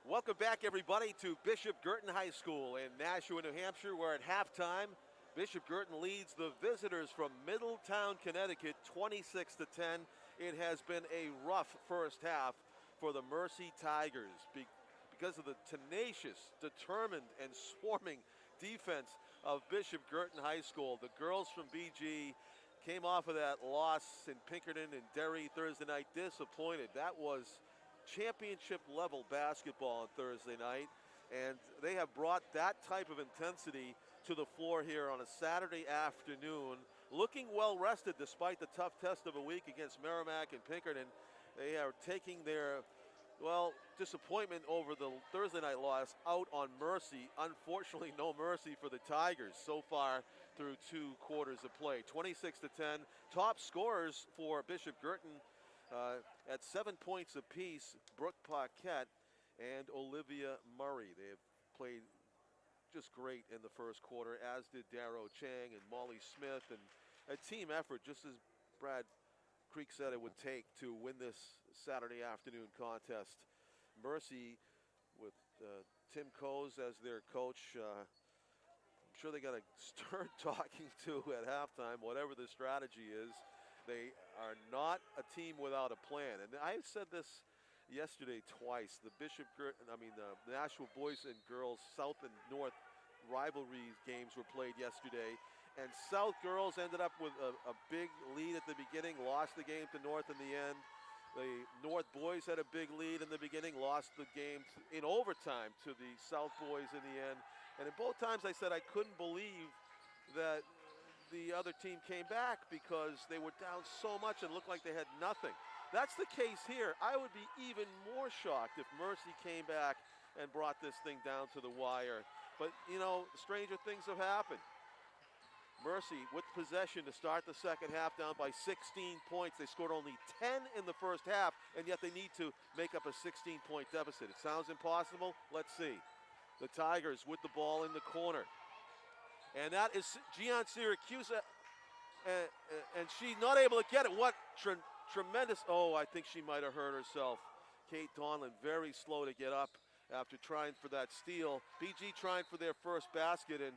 Welcome back, everybody, to Bishop Guertin High School in Nashua, New Hampshire. We're at halftime. Bishop Guertin leads the visitors from Middletown, Connecticut, 26-10. It has been a rough first half for the Mercy Tigers because of the tenacious, determined, and swarming defense of Bishop Guertin High School. The girls from BG came off of that loss in Pinkerton and Derry Thursday night disappointed. That was championship level basketball on Thursday night, and they have brought that type of intensity to the floor here on a Saturday afternoon, looking well rested despite the tough test of a week against Merrimack and Pinkerton. They are taking their, well, disappointment over the Thursday night loss out on Mercy. Unfortunately, no mercy for the Tigers so far through 2 quarters of play. 26-10. Top scorers for Bishop Guertin at 7 points apiece, Brooke Paquette and Olivia Murray. They have played just great in the first quarter, as did Daryl Chang and Molly Smith, and a team effort, just as Brad Creek said it would take to win this Saturday afternoon contest. Mercy with Tim Coase as their coach. I'm sure they got a stern talking to at halftime, whatever the strategy is. They are not a team without a plan. And I said this yesterday twice. The Bishop Guertin, the Nashua boys and girls South and North rivalry games were played yesterday. And South girls ended up with a big lead at the beginning, lost the game to North in the end. The North boys had a big lead in the beginning, lost the game in overtime to the South boys in the end. And in both times I said I couldn't believe that the other team came back because they were down so much and looked like they had nothing. That's the case here. I would be even more shocked if Mercy came back and brought this thing down to the wire. But, you know, stranger things have happened. Mercy with possession to start the second half, down by 16 points. They scored only 10 in the first half, and yet they need to make up a 16-point deficit. It sounds impossible. Let's see. The Tigers with the ball in the corner. And that is Gian Siracusa, and she's not able to get it. What tremendous, oh, I think she might have hurt herself. Kate Donlan very slow to get up after trying for that steal. BG trying for their first basket, and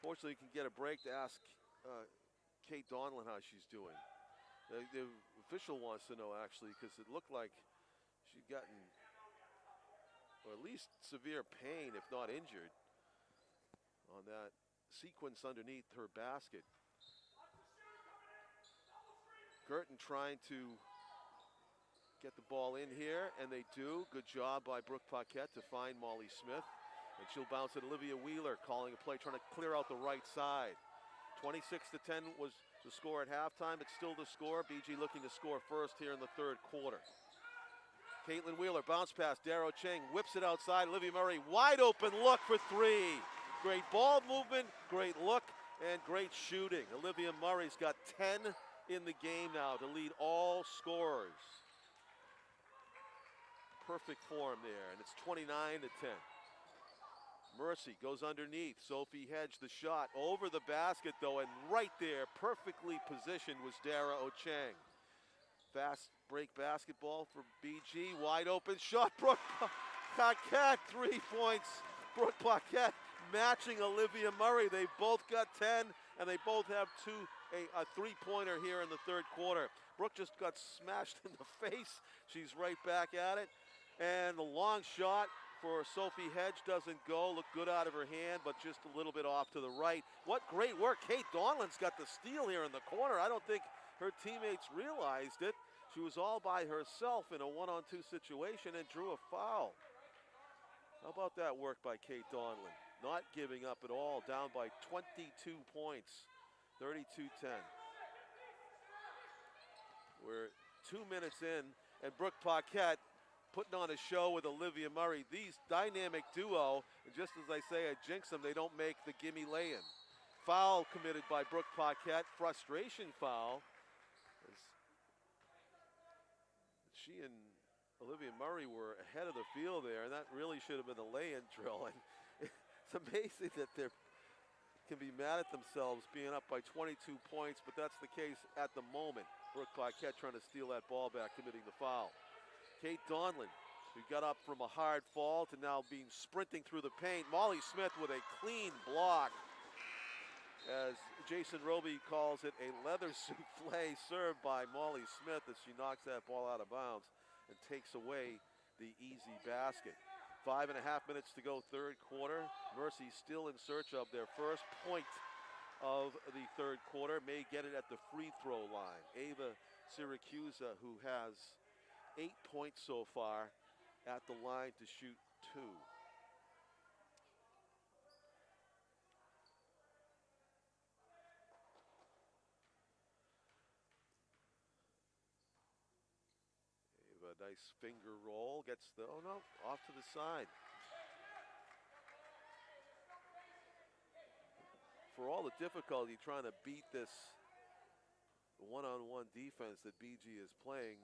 fortunately can get a break to ask Kate Donlan how she's doing. The official wants to know, actually, because it looked like she'd gotten, or at least severe pain, if not injured, on that sequence underneath her basket. Guertin trying to get the ball in here, and they do. Good job by Brooke Paquette to find Molly Smith. And she'll bounce it. Olivia Wheeler calling a play, trying to clear out the right side. 26-10 was the score at halftime. It's still the score. BG looking to score first here in the third quarter. Caitlin Wheeler, bounce pass. Daryl Chang whips it outside. Olivia Murray, wide open look for 3. Great ball movement, great look, and great shooting. Olivia Murray's got 10 in the game now to lead all scorers. Perfect form there, and it's 29-10. Mercy goes underneath. Sophie Hedge the shot over the basket though, and right there, perfectly positioned, was Dara Ochang. Fast break basketball for BG, wide open shot. Brooke Paquette, 3 points. Brooke Paquette matching Olivia Murray. They both got 10, and they both have a three-pointer here in the third quarter. Brooke just got smashed in the face. She's right back at it. And the long shot for Sophie Hedge doesn't go. Looked good out of her hand, but just a little bit off to the right. What great work. Kate Donlan's got the steal here in the corner. I don't think her teammates realized it. She was all by herself in a one-on-two situation and drew a foul. How about that work by Kate Donlan? Not giving up at all, down by 22 points, 32-10. We're 2 minutes in, and Brooke Paquette putting on a show with Olivia Murray. These dynamic duo, and just as I say, I jinx them, they don't make the gimme lay-in. Foul committed by Brooke Paquette, frustration foul. She and Olivia Murray were ahead of the field there, and that really should have been a lay-in drill. And it's amazing that they can be mad at themselves being up by 22 points, but that's the case at the moment. Brooke Paquette trying to steal that ball back, committing the foul. Kate Donlan who got up from a hard fall to now being sprinting through the paint. Molly Smith with a clean block, as Jason Roby calls it, a leather souffle served by Molly Smith as she knocks that ball out of bounds and takes away the easy basket. 5.5 minutes to go, third quarter. Mercy still in search of their first point of the third quarter. May get it at the free throw line. Ava Siracusa, who has 8 points so far, at the line to shoot 2. Ava, nice finger roll, gets the, oh no, off to the side. For all the difficulty trying to beat this one-on-one defense that BG is playing,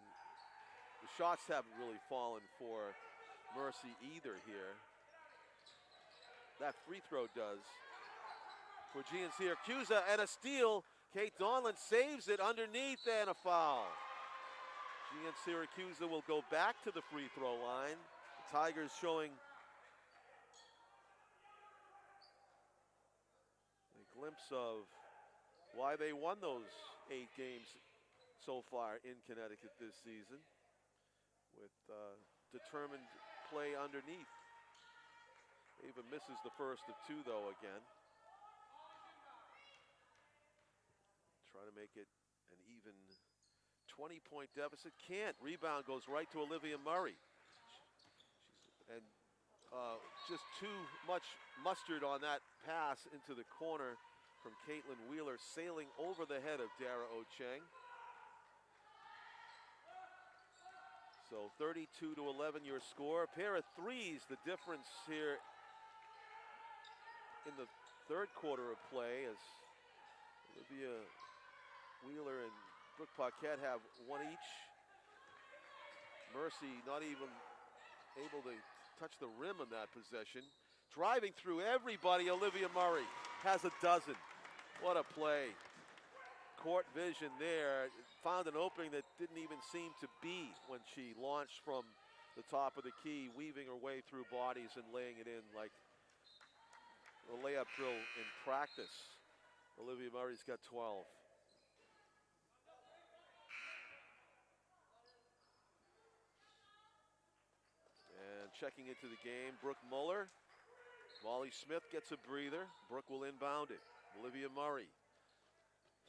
the shots haven't really fallen for Mercy either here. That free throw does for Gian Siracusa, and a steal. Kate Donlan saves it underneath, and a foul. Gian Siracusa will go back to the free throw line. The Tigers showing a glimpse of why they won those 8 games so far in Connecticut this season, with determined play underneath. Ava misses the first of 2 though again. Try to make it an even 20-point deficit. Can't. Rebound goes right to Olivia Murray. And just too much mustard on that pass into the corner from Caitlin Wheeler, sailing over the head of Daryl Chang. So 32-11 your score. A pair of threes, the difference here in the third quarter of play, as Olivia Wheeler and Brooke Paquette have 1 each. Mercy not even able to touch the rim on that possession. Driving through everybody, Olivia Murray has a dozen. What a play. Court vision there. Found an opening that didn't even seem to be when she launched from the top of the key, weaving her way through bodies and laying it in like a layup drill in practice. Olivia Murray's got 12. And checking into the game, Brooke Muller. Molly Smith gets a breather. Brooke will inbound it. Olivia Murray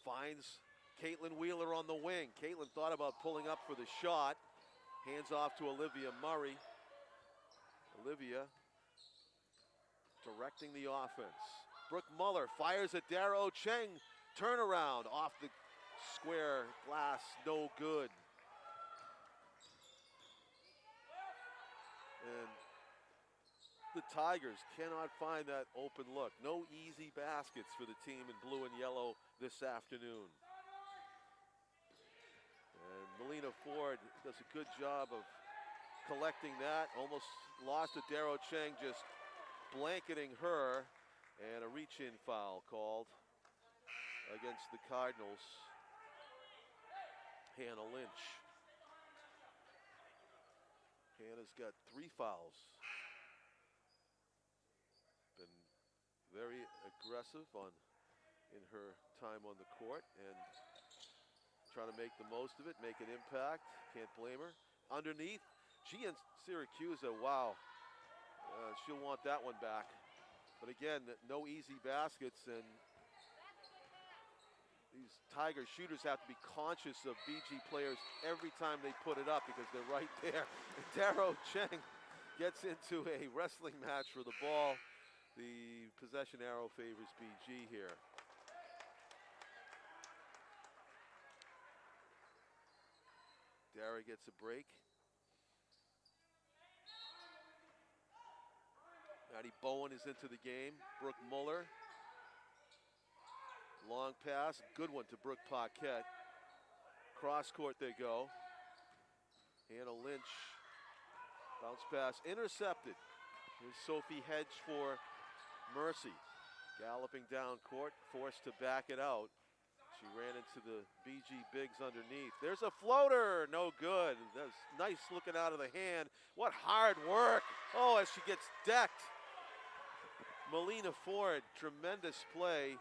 finds Caitlin Wheeler on the wing. Caitlin thought about pulling up for the shot. Hands off to Olivia Murray. Olivia directing the offense. Brooke Muller fires at Daryl Chang. Turnaround off the square glass, no good. And the Tigers cannot find that open look. No easy baskets for the team in blue and yellow this afternoon. And Melina Ford does a good job of collecting that. Almost lost to Daryl Chang, just blanketing her. And a reach-in foul called against the Cardinals. Hannah Lynch. Hannah's got 3 fouls. Been very aggressive in her time on the court and trying to make the most of it, make an impact. Can't blame her. Underneath, Gian Siracusa, wow. She'll want that one back. But again, no easy baskets, and these Tiger shooters have to be conscious of BG players every time they put it up because they're right there. And Daryl Chang gets into a wrestling match for the ball. The possession arrow favors BG here. Dara gets a break. Maddie Bowen is into the game. Brooke Muller. Long pass, good one to Brooke Paquette. Cross court they go. Hannah Lynch. Bounce pass intercepted. Here's Sophie Hedge for Mercy. Galloping down court, forced to back it out. She ran into the BG bigs underneath. There's a floater, no good. That's nice looking out of the hand. What hard work. Oh, as she gets decked. Melina Ford, tremendous play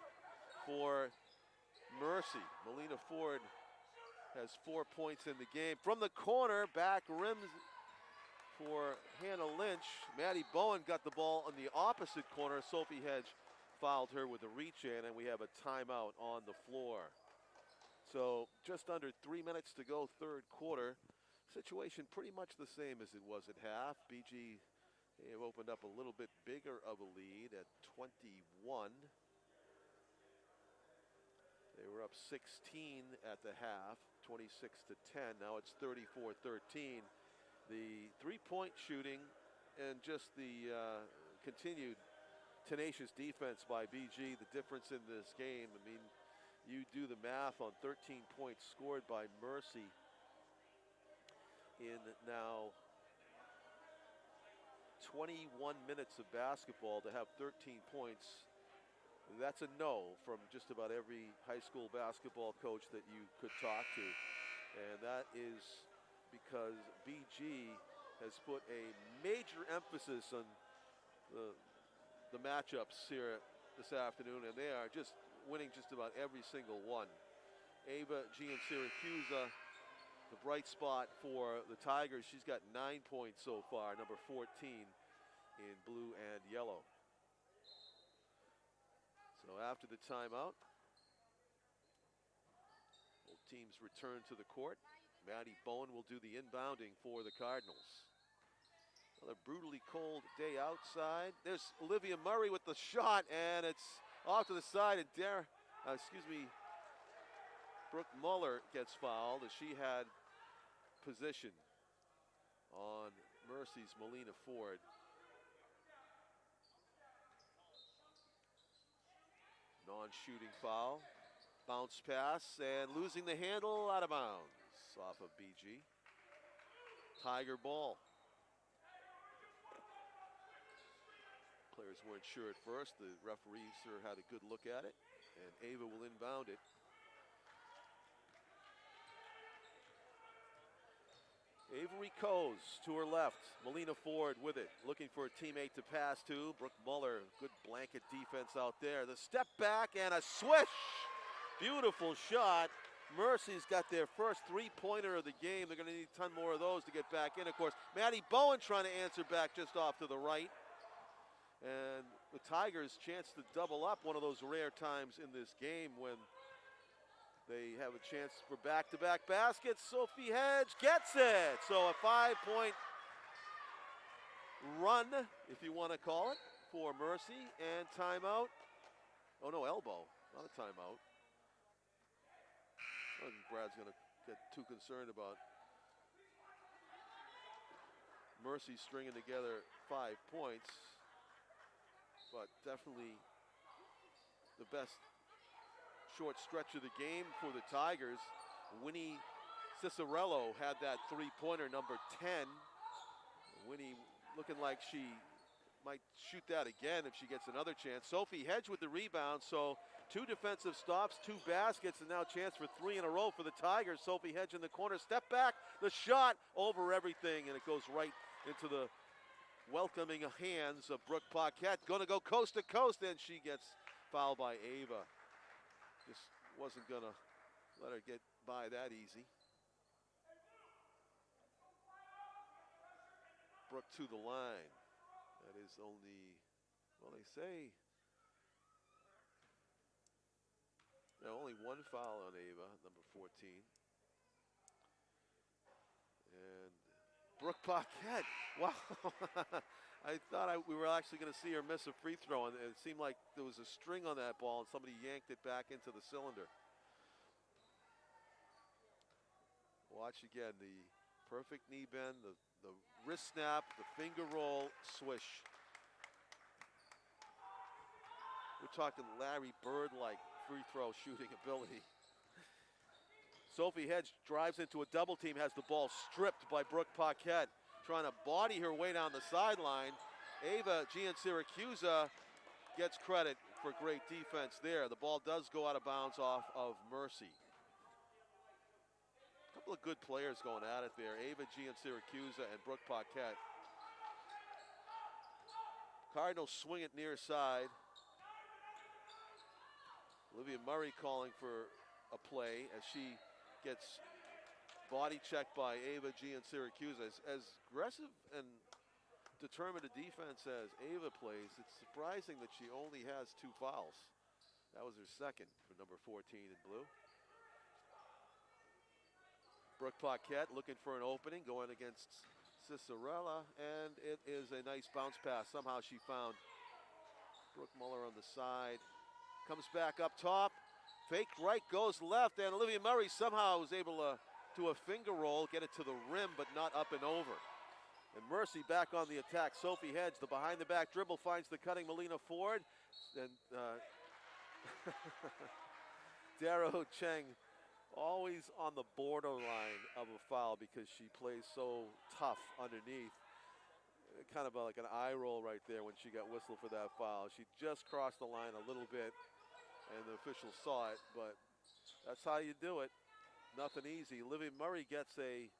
for Mercy. Melina Ford has 4 points in the game. From the corner, back rims for Hannah Lynch. Maddie Bowen got the ball on the opposite corner. Sophie Hedge fouled her with a reach in, and we have a timeout on the floor. So just under 3 minutes to go, third quarter. Situation pretty much the same as it was at half. BG, they have opened up a little bit bigger of a lead at 21. They were up 16 at the half, 26 to 10. Now it's 34-13. The three-point shooting and just the continued tenacious defense by BG, the difference in this game. I mean, you do the math on 13 points scored by Mercy in now 21 minutes of basketball to have 13 points. That's a no from just about every high school basketball coach that you could talk to. And that is because BG has put a major emphasis on the matchups here this afternoon, and they are just winning just about every single one. Ava G in Syracuse, the bright spot for the Tigers. She's got 9 points so far, number 14 in blue and yellow. So after the timeout, both teams return to the court. Maddie Bowen will do the inbounding for the Cardinals. Another brutally cold day outside. There's Olivia Murray with the shot, and it's off to the side, and Brooke Muller gets fouled as she had position on Mercy's Melina Ford. Non-shooting foul. Bounce pass, and losing the handle, out of bounds off of BG. Tiger ball. Players weren't sure at first. The referee sure had a good look at it, and Ava will inbound it. Avery Coes to her left. Melina Ford with it, looking for a teammate to pass to. Brooke Muller, good blanket defense out there. The step back and a swish. Beautiful shot. Mercy's got their first three-pointer of the game. They're going to need a ton more of those to get back in, of course. Maddie Bowen trying to answer back just off to the right. And the Tigers' chance to double up, one of those rare times in this game when they have a chance for back-to-back baskets. Sophie Hedge gets it. So a 5-point run, if you want to call it, for Mercy. And timeout. Oh, no, elbow, not a timeout. I don't think Brad's going to get too concerned about Mercy stringing together 5 points, but definitely the best short stretch of the game for the Tigers. Winnie Cicerello had that three-pointer, number 10. Winnie looking like she might shoot that again if she gets another chance. Sophie Hedge with the rebound, so 2 defensive stops, 2 baskets, and now a chance for 3 in a row for the Tigers. Sophie Hedge in the corner, step back, the shot over everything, and it goes right into the welcoming hands of Brooke Paquette. Going to go coast to coast, and she gets fouled by Ava. Just wasn't going to let her get by that easy. Brooke to the line. That is only, well, they say, only 1 foul on Ava, number 14. And Brooke Paquette, wow. I thought we were actually going to see her miss a free throw, and it seemed like there was a string on that ball, and somebody yanked it back into the cylinder. Watch again, the perfect knee bend, the wrist snap, the finger roll, swish. We're talking Larry Bird-like free throw shooting ability. Sophie Hedge drives into a double team, has the ball stripped by Brooke Paquette, trying to body her way down the sideline. Ava Gian Syracuse gets credit for great defense there. The ball does go out of bounds off of Mercy. A couple of good players going at it there. Ava G and Syracuse and Brooke Paquette. Cardinals swing it near side. Olivia Murray calling for a play as she gets body checked by Ava G and Syracuse. As aggressive and determined a defense as Ava plays, it's surprising that she only has 2 fouls. That was her second for number 14 in blue. Brooke Paquette looking for an opening, going against Cicerella, and it is a nice bounce pass. Somehow she found Brooke Muller on the side. Comes back up top. Fake right, goes left, and Olivia Murray somehow was able to do a finger roll, get it to the rim, but not up and over. And Mercy back on the attack. Sophie Hedge, the behind-the-back dribble, finds the cutting Melina Ford. And Daryl Chang always on the borderline of a foul because she plays so tough underneath. Kind of like an eye roll right there when she got whistled for that foul. She just crossed the line a little bit, and the officials saw it, but that's how you do it. Nothing easy. Olivia Murray gets a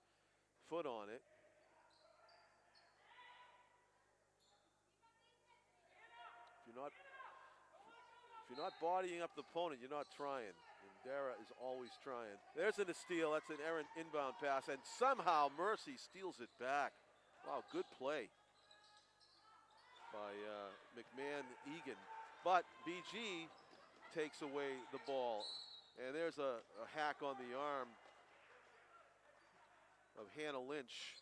foot on it. If you're not bodying up the opponent, you're not trying. And Dara is always trying. There's a steal. That's an errant inbound pass, and somehow Mercy steals it back. Wow, good play by McMahon Egan. But BG takes away the ball. And there's a hack on the arm of Hannah Lynch.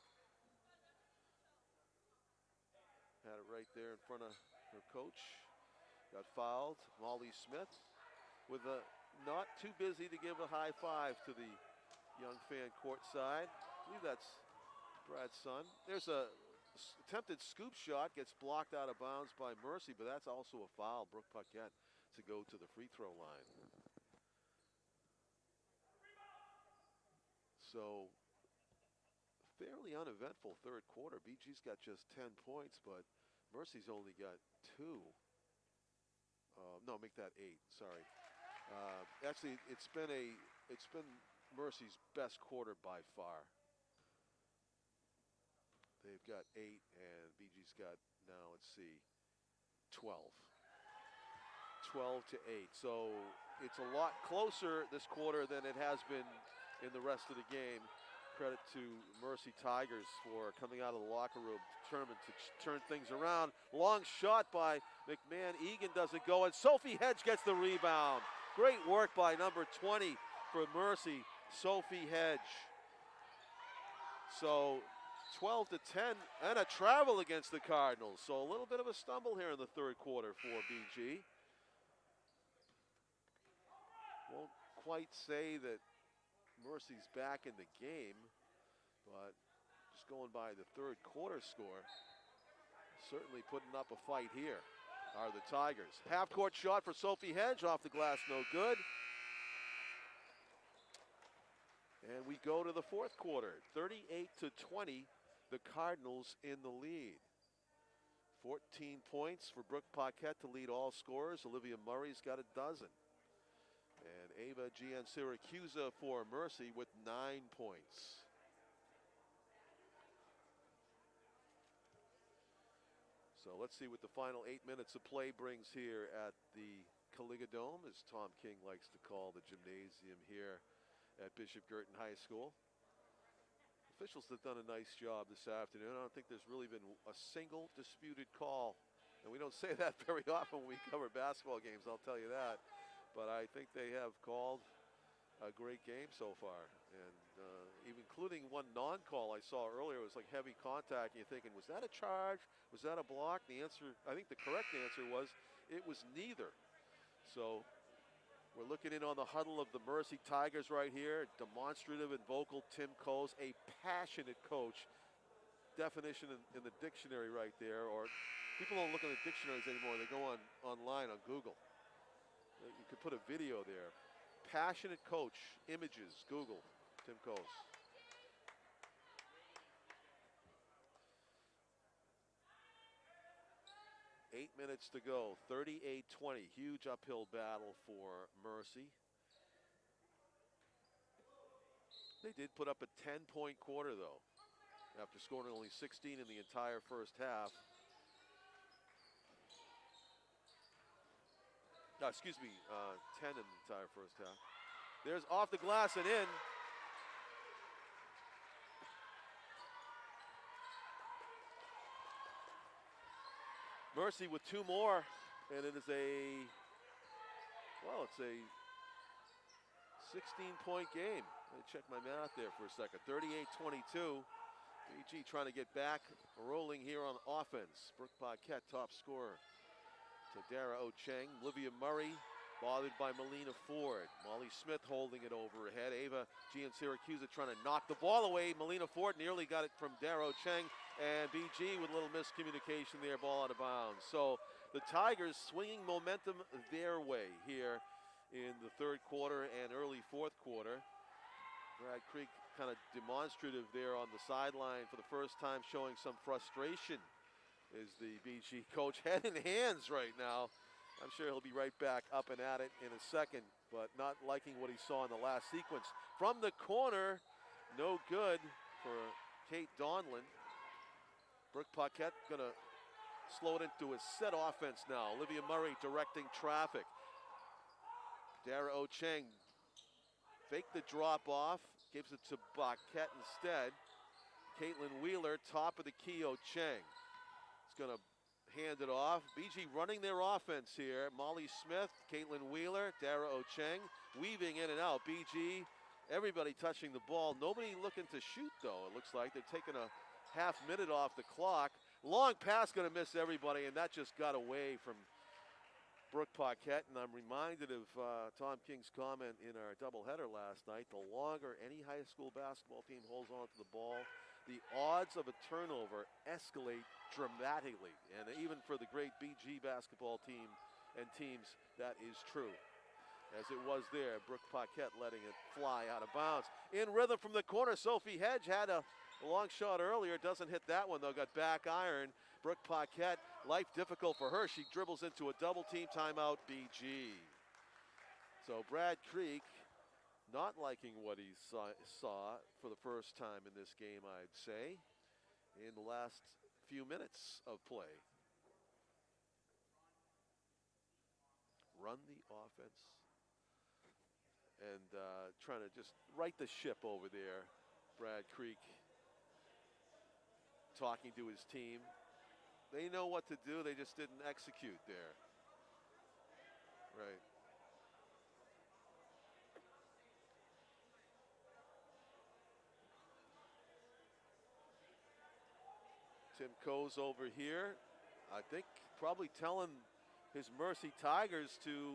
Had it right there in front of her coach. Got fouled. Molly Smith with a not too busy to give a high five to the young fan courtside. I believe that's Brad's son. There's a attempted scoop shot, gets blocked out of bounds by Mercy, but that's also a foul. Brooke Paquette to go to the free throw line. So fairly uneventful third quarter. BG's got just 10 points, but Mercy's only got 2. No, make that 8. Sorry. Actually, it's been Mercy's best quarter by far. They've got 8, and BG's got now, let's see, 12. 12 to 8. So it's a lot closer this quarter than it has been in the rest of the game. Credit to Mercy Tigers for coming out of the locker room determined to turn things around. Long shot by McMahon. Egan doesn't go, and Sophie Hedge gets the rebound. Great work by number 20 for Mercy, Sophie Hedge. So 12 to 10 and a travel against the Cardinals. So a little bit of a stumble here in the third quarter for BG. Won't quite say that Mercy's back in the game, but just going by the third quarter score, certainly putting up a fight here are the Tigers. Half-court shot for Sophie Hedge, off the glass, no good. And we go to the fourth quarter, 38 to 20, the Cardinals in the lead. 14 points for Brooke Paquette to lead all scorers. Olivia Murray's got a dozen. And Ava G and Syracuse for Mercy with 9 points. So let's see what the final 8 minutes of play brings here at the Caliga Dome, as Tom King likes to call the gymnasium here at Bishop Guertin High School. Officials have done a nice job this afternoon. I don't think there's really been a single disputed call. And we don't say that very often when we cover basketball games, I'll tell you that. But I think they have called a great game so far. And even including one non-call I saw earlier, it was like heavy contact. And you're thinking, was that a charge? Was that a block? The answer, I think the correct answer was, it was neither. So we're looking in on the huddle of the Mercy Tigers right here. Demonstrative and vocal Tim Coase, a passionate coach. Definition in the dictionary right there. Or people don't look at the dictionaries anymore. They go online on Google. You could put a video there. Passionate coach, images, Google, Tim Coase. 8 minutes to go, 38-20. Huge uphill battle for Mercy. They did put up a 10-point quarter, though, after scoring only 16 in the entire first half. No, excuse me, 10 in the entire first half. There's off the glass and in. Mercy with 2 more, and it is it's a 16-point game. Let me check my math there for a second. 38-22. BG trying to get back rolling here on offense. Brooke Paquette, top scorer, to Daryl Chang. Olivia Murray bothered by Melina Ford. Molly Smith holding it overhead. Ava G and Syracuse trying to knock the ball away. Melina Ford nearly got it from Daryl Chang. And BG with a little miscommunication there, ball out of bounds. So the Tigers swinging momentum their way here in the third quarter and early fourth quarter. Brad Creek kind of demonstrative there on the sideline for the first time, showing some frustration. Is the BG coach head in hands right now. I'm sure he'll be right back up and at it in a second, but not liking what he saw in the last sequence. From the corner, no good for Kate Donlin. Brooke Paquette gonna slow it into a set offense now. Olivia Murray directing traffic. Dara Chang fake the drop off, gives it to Paquette instead. Caitlin Wheeler, top of the key, Chang. It's gonna hand it off. BG running their offense here. Molly Smith, Caitlin Wheeler, Dara Chang weaving in and out. BG, everybody touching the ball. Nobody looking to shoot though, it looks like. They're taking a half minute off the clock. Long pass gonna miss everybody, and that just got away from Brooke Paquette. And I'm reminded of Tom King's comment in our doubleheader last night. The longer any high school basketball team holds on to the ball, the odds of a turnover escalate dramatically. And even for the great BG basketball team and teams, that is true. As it was there, Brooke Paquette letting it fly out of bounds. In rhythm from the corner, Sophie Hedge had a long shot earlier, doesn't hit that one though, got back iron. Brooke Paquette, life difficult for her. She dribbles into a double team timeout, BG. So Brad Creek not liking what he saw for the first time in this game, I'd say, in the last few minutes of play. Run the offense and trying to just right the ship over there. Brad Creek talking to his team. They know what to do, they just didn't execute there. Right. Tim Coe's over here. I think probably telling his Mercy Tigers to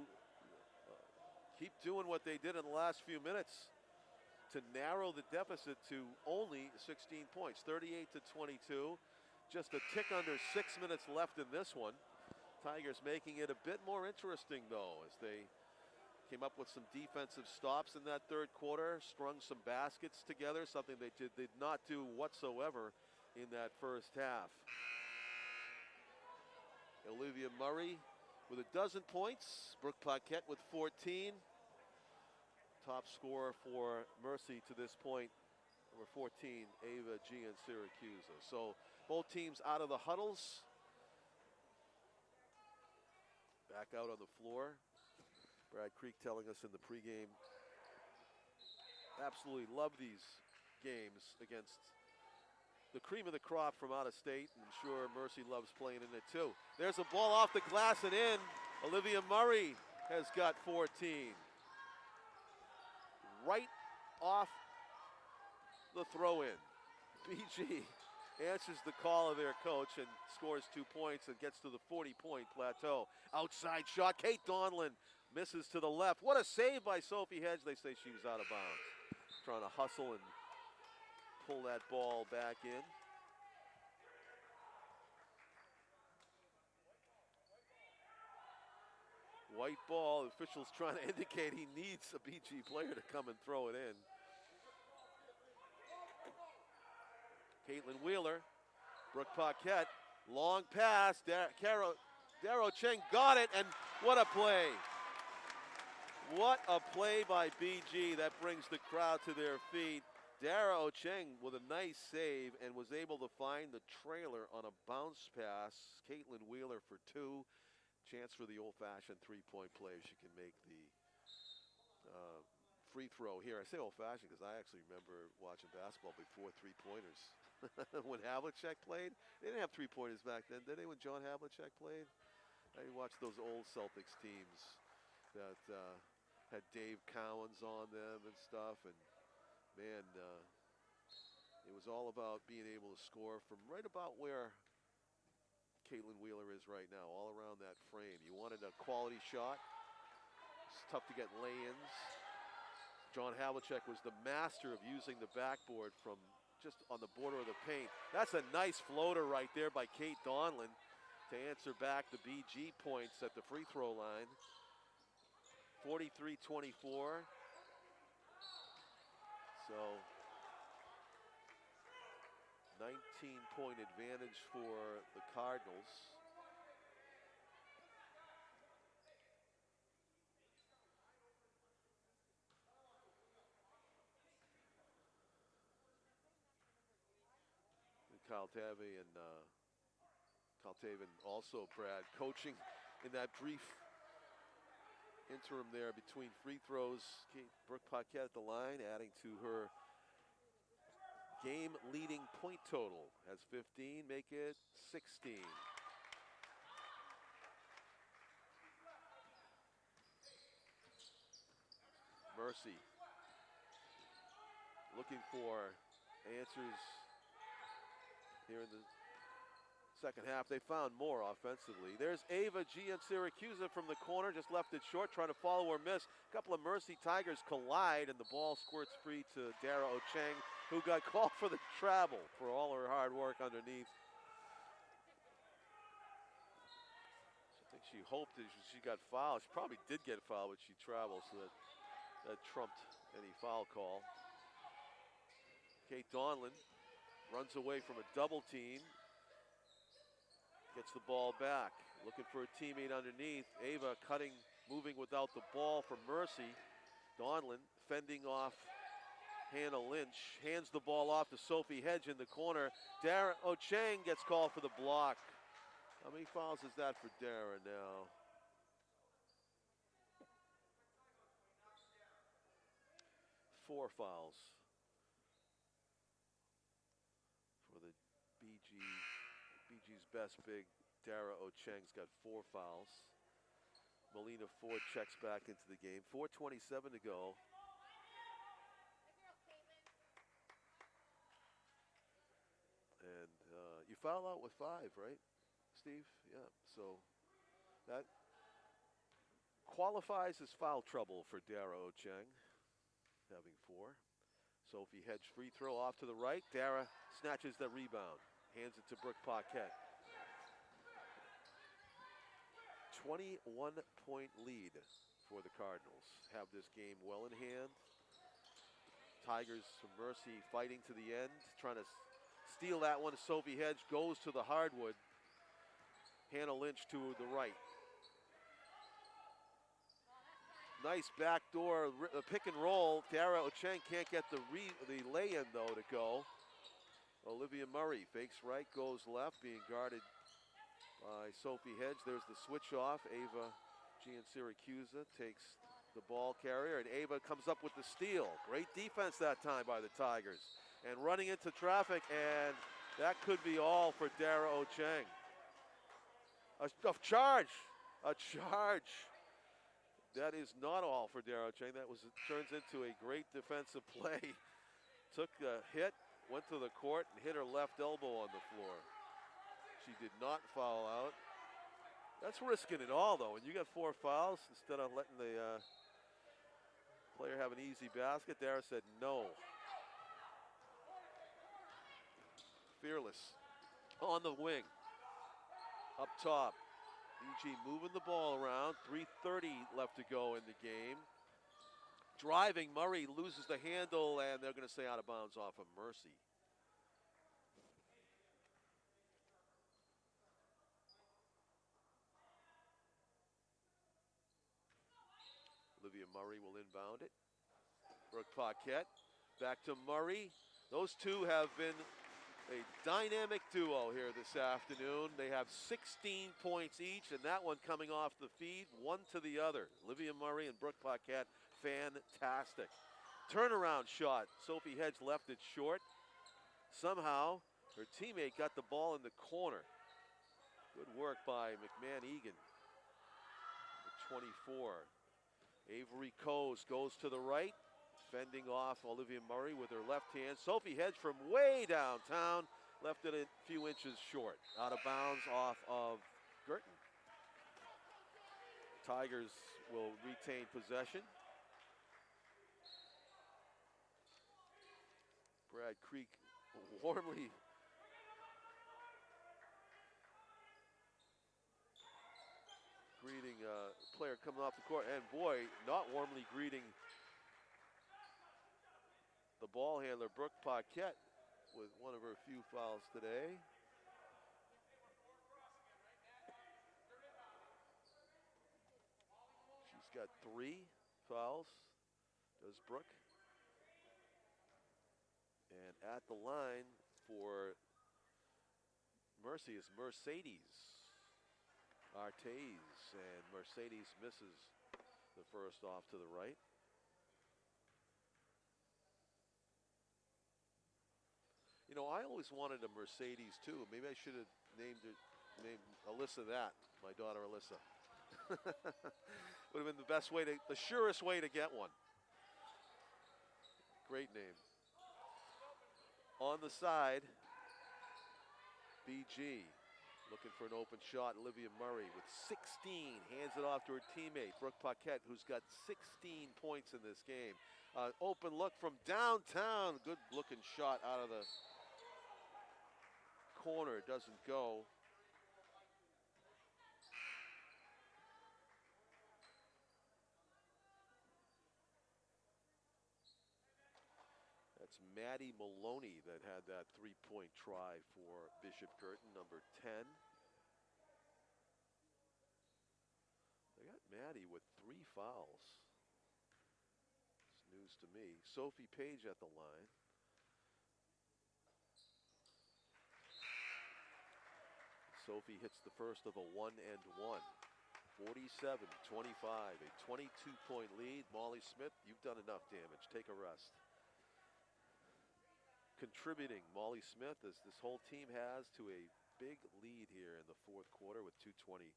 keep doing what they did in the last few minutes to narrow the deficit to only 16 points, 38-22. Just a tick under 6 minutes left in this one. Tigers making it a bit more interesting though, as they came up with some defensive stops in that third quarter, strung some baskets together, something they did not do whatsoever in that first half. Olivia Murray with 12 points, Brooke Paquette with 14. Top scorer for Mercy to this point, number 14, Ava G and Syracuse. So both teams out of the huddles. Back out on the floor. Brad Creek telling us in the pregame, absolutely love these games against the cream of the crop from out of state. And I'm sure Mercy loves playing in it too. There's a ball off the glass and in. Olivia Murray has got 14. Right off the throw-in. BG answers the call of their coach and scores 2 points and gets to the 40-point plateau. Outside shot, Kate Donlin misses to the left. What a save by Sophie Hedge. They say she was out of bounds. Trying to hustle and pull that ball back in. White ball, the official's trying to indicate he needs a BG player to come and throw it in. Caitlin Wheeler, Brooke Paquette, long pass, Daryl Chang got it, and what a play. What a play by BG. That brings the crowd to their feet. Daryl Chang with a nice save and was able to find the trailer on a bounce pass. Caitlin Wheeler for two. Chance for the old-fashioned three-point play if she can make the free throw here. I say old-fashioned because I actually remember watching basketball before three-pointers. When Havlicek played, they didn't have three-pointers back then, did they, when John Havlicek played? I watched those old Celtics teams that had Dave Cowens on them and stuff, and man, it was all about being able to score from right about where Caitlin Wheeler is right now, all around that frame. You wanted a quality shot. It's tough to get lay-ins. John Havlicek was the master of using the backboard from just on the border of the paint. That's a nice floater right there by Kate Donlin to answer back the BG points at the free throw line. 43-24. So 19-point advantage for the Cardinals. Kyle Taven also, Brad, coaching in that brief interim there between free throws. Brooke Paquette at the line, adding to her game-leading point total. Has 15, make it 16. Mercy looking for answers here in the second half. They found more offensively. There's Ava Giansiracusa from the corner, just left it short, trying to follow or miss. A couple of Mercy Tigers collide, and the ball squirts free to Daryl Chang, who got called for the travel for all her hard work underneath. I think she hoped that she got fouled. She probably did get fouled, but she traveled, so that trumped any foul call. Kate Donlin runs away from a double team. Gets the ball back, looking for a teammate underneath. Ava cutting, moving without the ball for Mercy. Donlin fending off Hannah Lynch. Hands the ball off to Sophie Hedge in the corner. Dara Ochang gets called for the block. How many fouls is that for Dara now? 4 fouls for the BG's best big. Dara Ochang's got 4 fouls. Melina Ford checks back into the game. 4:27 to go. And you foul out with 5, right, Steve? Yeah, so that qualifies as foul trouble for Dara Ochang, having 4. Sophie Hedge free throw off to the right. Dara snatches the rebound, hands it to Brooke Paquette. 21-point lead for the Cardinals. Have this game well in hand. Tigers from Mercy fighting to the end, trying to steal that one. Sophie Hedge goes to the hardwood. Hannah Lynch to the right. Nice backdoor pick and roll. Dara Ochang can't get the lay-in though to go. Olivia Murray fakes right, goes left, being guarded by Sophie Hedge. There's the switch off. Ava Giansiracusa takes the ball carrier, and Ava comes up with the steal. Great defense that time by the Tigers. And running into traffic, and that could be all for Dara Ochang. A charge. That is not all for Daryl Chang. That turns into a great defensive play. Took a hit, went to the court, and hit her left elbow on the floor. She did not foul out. That's risking it all, though. When you got 4 fouls, instead of letting the player have an easy basket, Dara said no. Fearless on the wing. Up top. BG moving the ball around. 3:30 left to go in the game. Driving, Murray loses the handle, and they're going to say out of bounds off of Mercy. Murray will inbound it. Brooke Paquette back to Murray. Those two have been a dynamic duo here this afternoon. They have 16 points each, and that one coming off the feed, one to the other. Olivia Murray and Brooke Paquette, fantastic. Turnaround shot. Sophie Hedge left it short. Somehow, her teammate got the ball in the corner. Good work by McMahon Egan. The 24. Avery Coase goes to the right, fending off Olivia Murray with her left hand. Sophie Hedge from way downtown left it a few inches short. Out of bounds off of Guertin. Tigers will retain possession. Brad Creek warmly greeting a player coming off the court, and boy, not warmly greeting the ball handler, Brooke Paquette, with one of her few fouls today. She's got 3 fouls, does Brooke. And at the line for Mercy is Mercedes Artays, and Mercedes misses the first off to the right. You know, I always wanted a Mercedes too. Maybe I should have named Alyssa that, my daughter Alyssa. Would have been the best way the surest way to get one. Great name. On the side, BG looking for an open shot. Olivia Murray with 16, hands it off to her teammate, Brooke Paquette, who's got 16 points in this game. Open look from downtown. Good looking shot out of the corner. Doesn't go. That's Maddie Maloney that had that 3-point try for Bishop Guertin, number 10. They got Maddie with 3 fouls. It's news to me. Sophie Page at the line. Sophie hits the first of a 1-and-1. 47-25, a 22-point lead. Molly Smith, you've done enough damage. Take a rest. Contributing Molly Smith, as this whole team has, to a big lead here in the fourth quarter with 2:21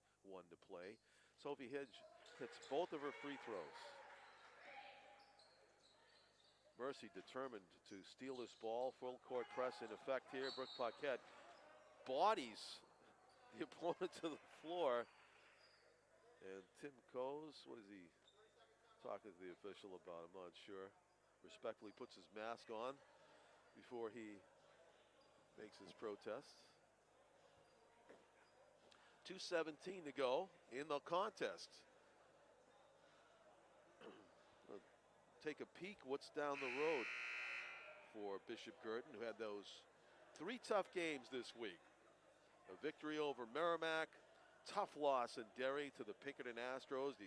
to play. Sophie Hedge hits both of her free throws. Mercy determined to steal this ball. Full court press in effect here. Brooke Paquette bodies the opponent to the floor. And Tim Coase, what is he talking to the official about? I'm not sure. Respectfully puts his mask on before he makes his protest. 2:17 to go in the contest. Take a peek what's down the road for Bishop Guertin, who had those 3 tough games this week. A victory over Merrimack, tough loss in Derry to the Pinkerton Astros. The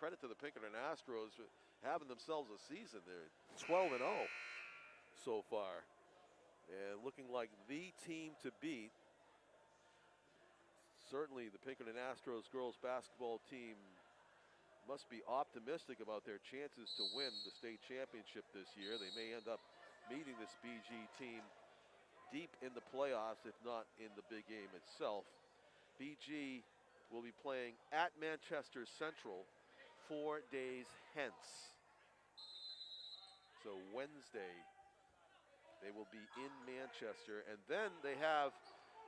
credit to the Pinkerton Astros for having themselves a season. They're 12-0 so far, and looking like the team to beat. Certainly the Pinkerton Astros girls basketball team must be optimistic about their chances to win the state championship this year. They may end up meeting this BG team deep in the playoffs, if not in the big game itself. BG will be playing at Manchester Central 4 days hence. So Wednesday, they will be in Manchester, and then they have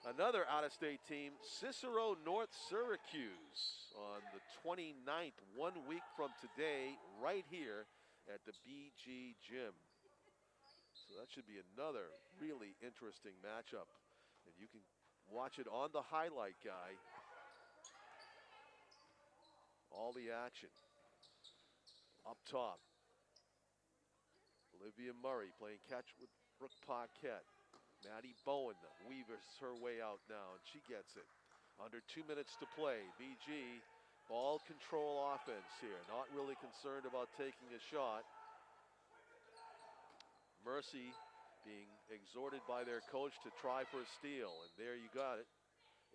another out-of-state team, Cicero North Syracuse, on the 29th, 1 week from today, right here at the BG Gym. So that should be another really interesting matchup, and you can watch it on the highlight guy. All the action. Up top, Olivia Murray playing catch with Brooke Paquette. Maddie Bowen weaves her way out now, and she gets it. Under 2 minutes to play. BG All control offense here, not really concerned about taking a shot. Mercy being exhorted by their coach to try for a steal, and there you got it.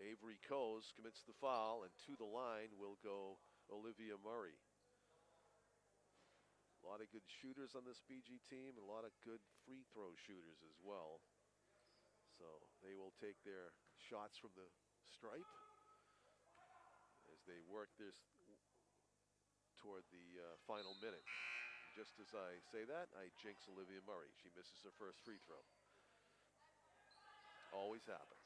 Avery Coase commits the foul, and to the line will go Olivia Murray. A lot of good shooters on this BG team, and a lot of good free throw shooters as well. So they will take their shots from the stripe as they work this toward the final minute. Just as I say that, I jinx Olivia Murray. She misses her first free throw. Always happens.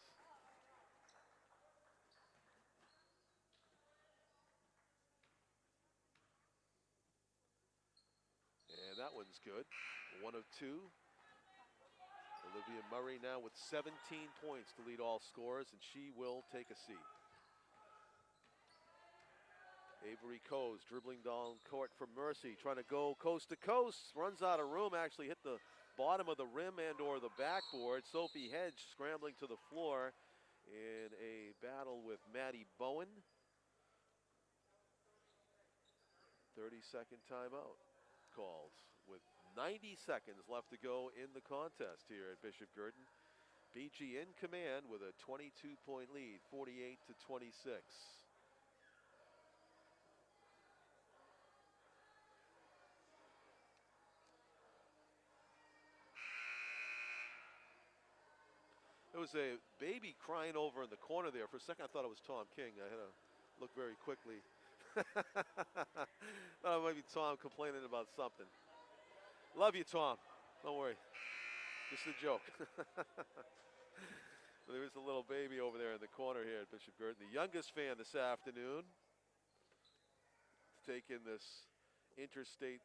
And that one's good. 1 of 2. Olivia Murray now with 17 points to lead all scorers, and she will take a seat. Avery Coase dribbling down court for Mercy, trying to go coast to coast, runs out of room, actually hit the bottom of the rim and or the backboard. Sophie Hedge scrambling to the floor in a battle with Maddie Bowen. 30-second timeout called with 90 seconds left to go in the contest here at Bishop Guertin. BG in command with a 22-point lead, 48-26. There was a baby crying over in the corner there. For a second, I thought it was Tom King. I had to look very quickly. Thought it might be Tom complaining about something. Love you, Tom. Don't worry. Just a joke. There was a little baby over there in the corner here at Bishop Guertin. The youngest fan this afternoon to take in this interstate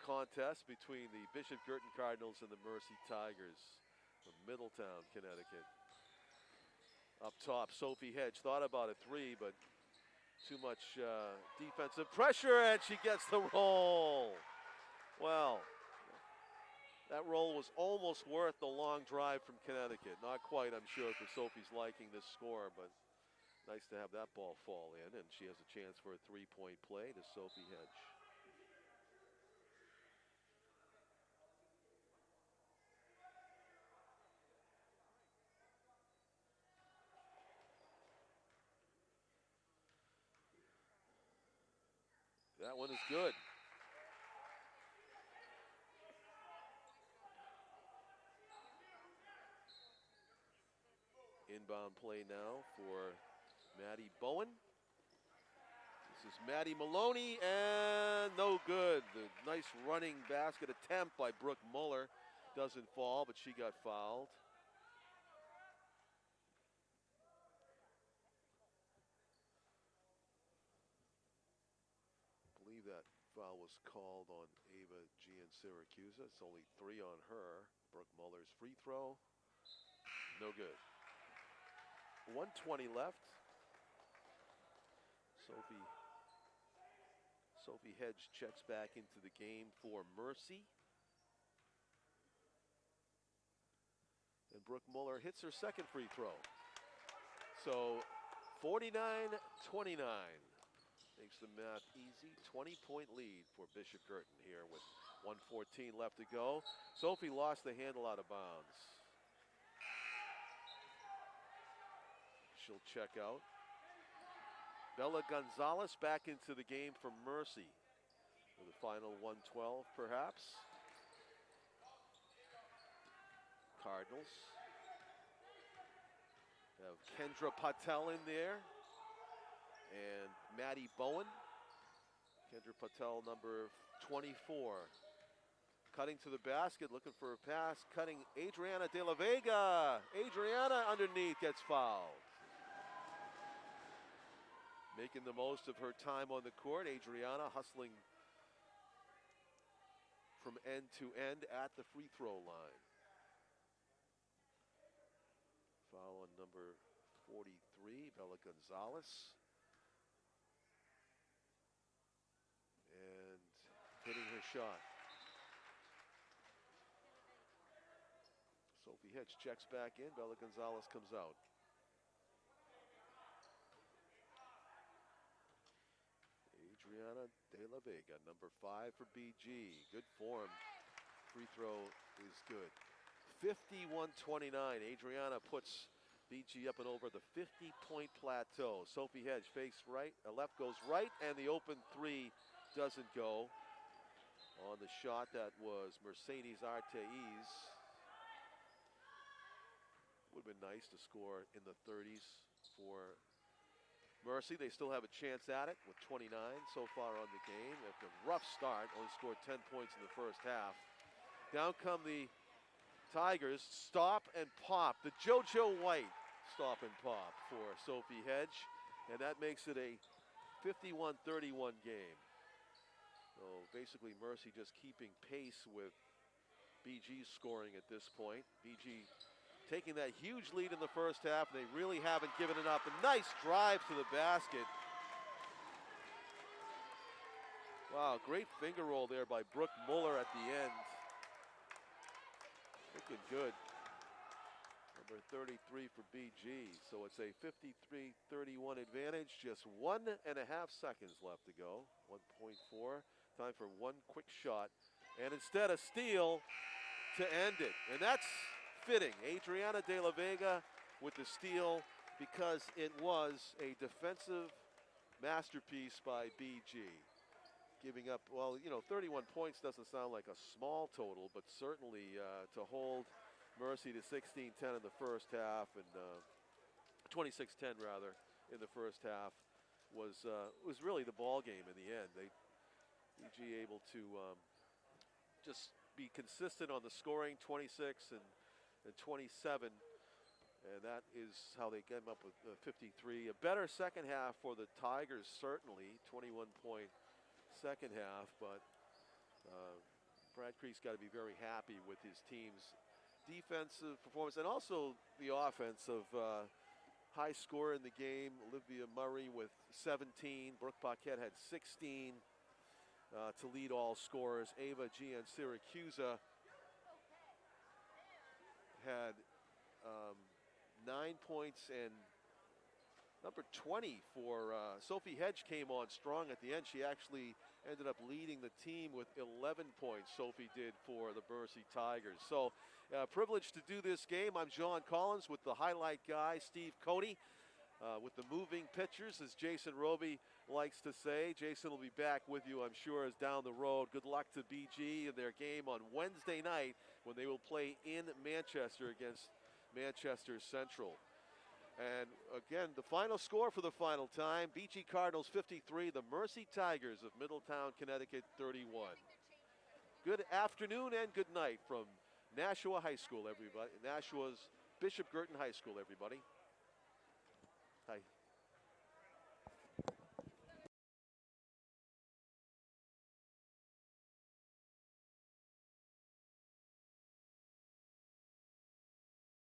contest between the Bishop Guertin Cardinals and the Mercy Tigers from Middletown, Connecticut. Up top, Sophie Hedge thought about a three, but too much defensive pressure, and she gets the roll. Well, that roll was almost worth the long drive from Connecticut. Not quite, I'm sure, for Sophie's liking this score, but nice to have that ball fall in, and she has a chance for a three-point play to Sophie Hedge. That one is good. Inbound play now for Maddie Bowen. This is Maddie Maloney, and no good. The nice running basket attempt by Brooke Muller doesn't fall, but she got fouled. I believe that foul was called on Ava Gian-Siracusa. It's only 3 on her. Brooke Muller's free throw, no good. 1:20 left. Sophie Hedge checks back into the game for Mercy. And Brooke Muller hits her second free throw. So 49-29. Makes the math easy. 20-point lead for Bishop Guertin here with 1:14 left to go. Sophie lost the handle out of bounds. She'll check out. Bella Gonzalez back into the game for Mercy for the final 112, perhaps. Cardinals have Kendra Patel in there and Maddie Bowen. Kendra Patel, number 24. Cutting to the basket, looking for a pass, cutting Adriana De La Vega. Adriana underneath gets fouled. Making the most of her time on the court. Adriana hustling from end to end at the free throw line. Foul on number 43, Bella Gonzalez. And hitting her shot. Sophie Hedge checks back in. Bella Gonzalez comes out. Adriana De La Vega, number 5 for BG. Good form. Free throw is good. 51-29. Adriana puts BG up and over the 50-point plateau. Sophie Hedge fakes right, left goes right, and the open 3 doesn't go. On the shot, that was Mercedes Arteiz. Would have been nice to score in the 30s for Mercy. They still have a chance at it with 29 so far on the game. After a rough start, only scored 10 points in the first half. Down come the Tigers. Stop and pop. The JoJo White stop and pop for Sophie Hedge. And that makes it a 51-31 game. So basically Mercy just keeping pace with BG's scoring at this point. BG taking that huge lead in the first half, and they really haven't given it up. A nice drive to the basket. Wow, great finger roll there by Brooke Muller at the end. Looking good. Number 33 for BG. So it's a 53-31 advantage. Just 1.5 seconds left to go. 1.4. Time for one quick shot. And instead a steal to end it. And that's fitting. Adriana De La Vega with the steal because it was a defensive masterpiece by BG. Giving up, well, you know, 31 points doesn't sound like a small total, but certainly to hold Mercy to 16-10 in the first half and 26-10 rather in the first half was really the ball game in the end. BG able to just be consistent on the scoring, 26 and 27, and that is how they came up with 53. A better second half for the Tigers, certainly, 21-point second half, but Brad Creek's got to be very happy with his team's defensive performance and also the offense of high score in the game. Olivia Murray with 17. Brooke Paquette had 16 to lead all scorers. Ava Giansiracusa had 9 points, and number 20 for Sophie Hedge came on strong at the end. She actually ended up leading the team with 11 points, Sophie did, for the Mercy Tigers. So privileged to do this game. I'm John Collins with the highlight guy, Steve Cody, with the moving pictures, as Jason Roby likes to say. Jason will be back with you, I'm sure, as down the road. Good luck to BG in their game on Wednesday night when they will play in Manchester against Manchester Central. And again, the final score for the final time, BG Cardinals 53, the Mercy Tigers of Middletown, Connecticut 31. Good afternoon and good night from Nashua High School, everybody. Nashua's Bishop Guertin High School, everybody. Hi.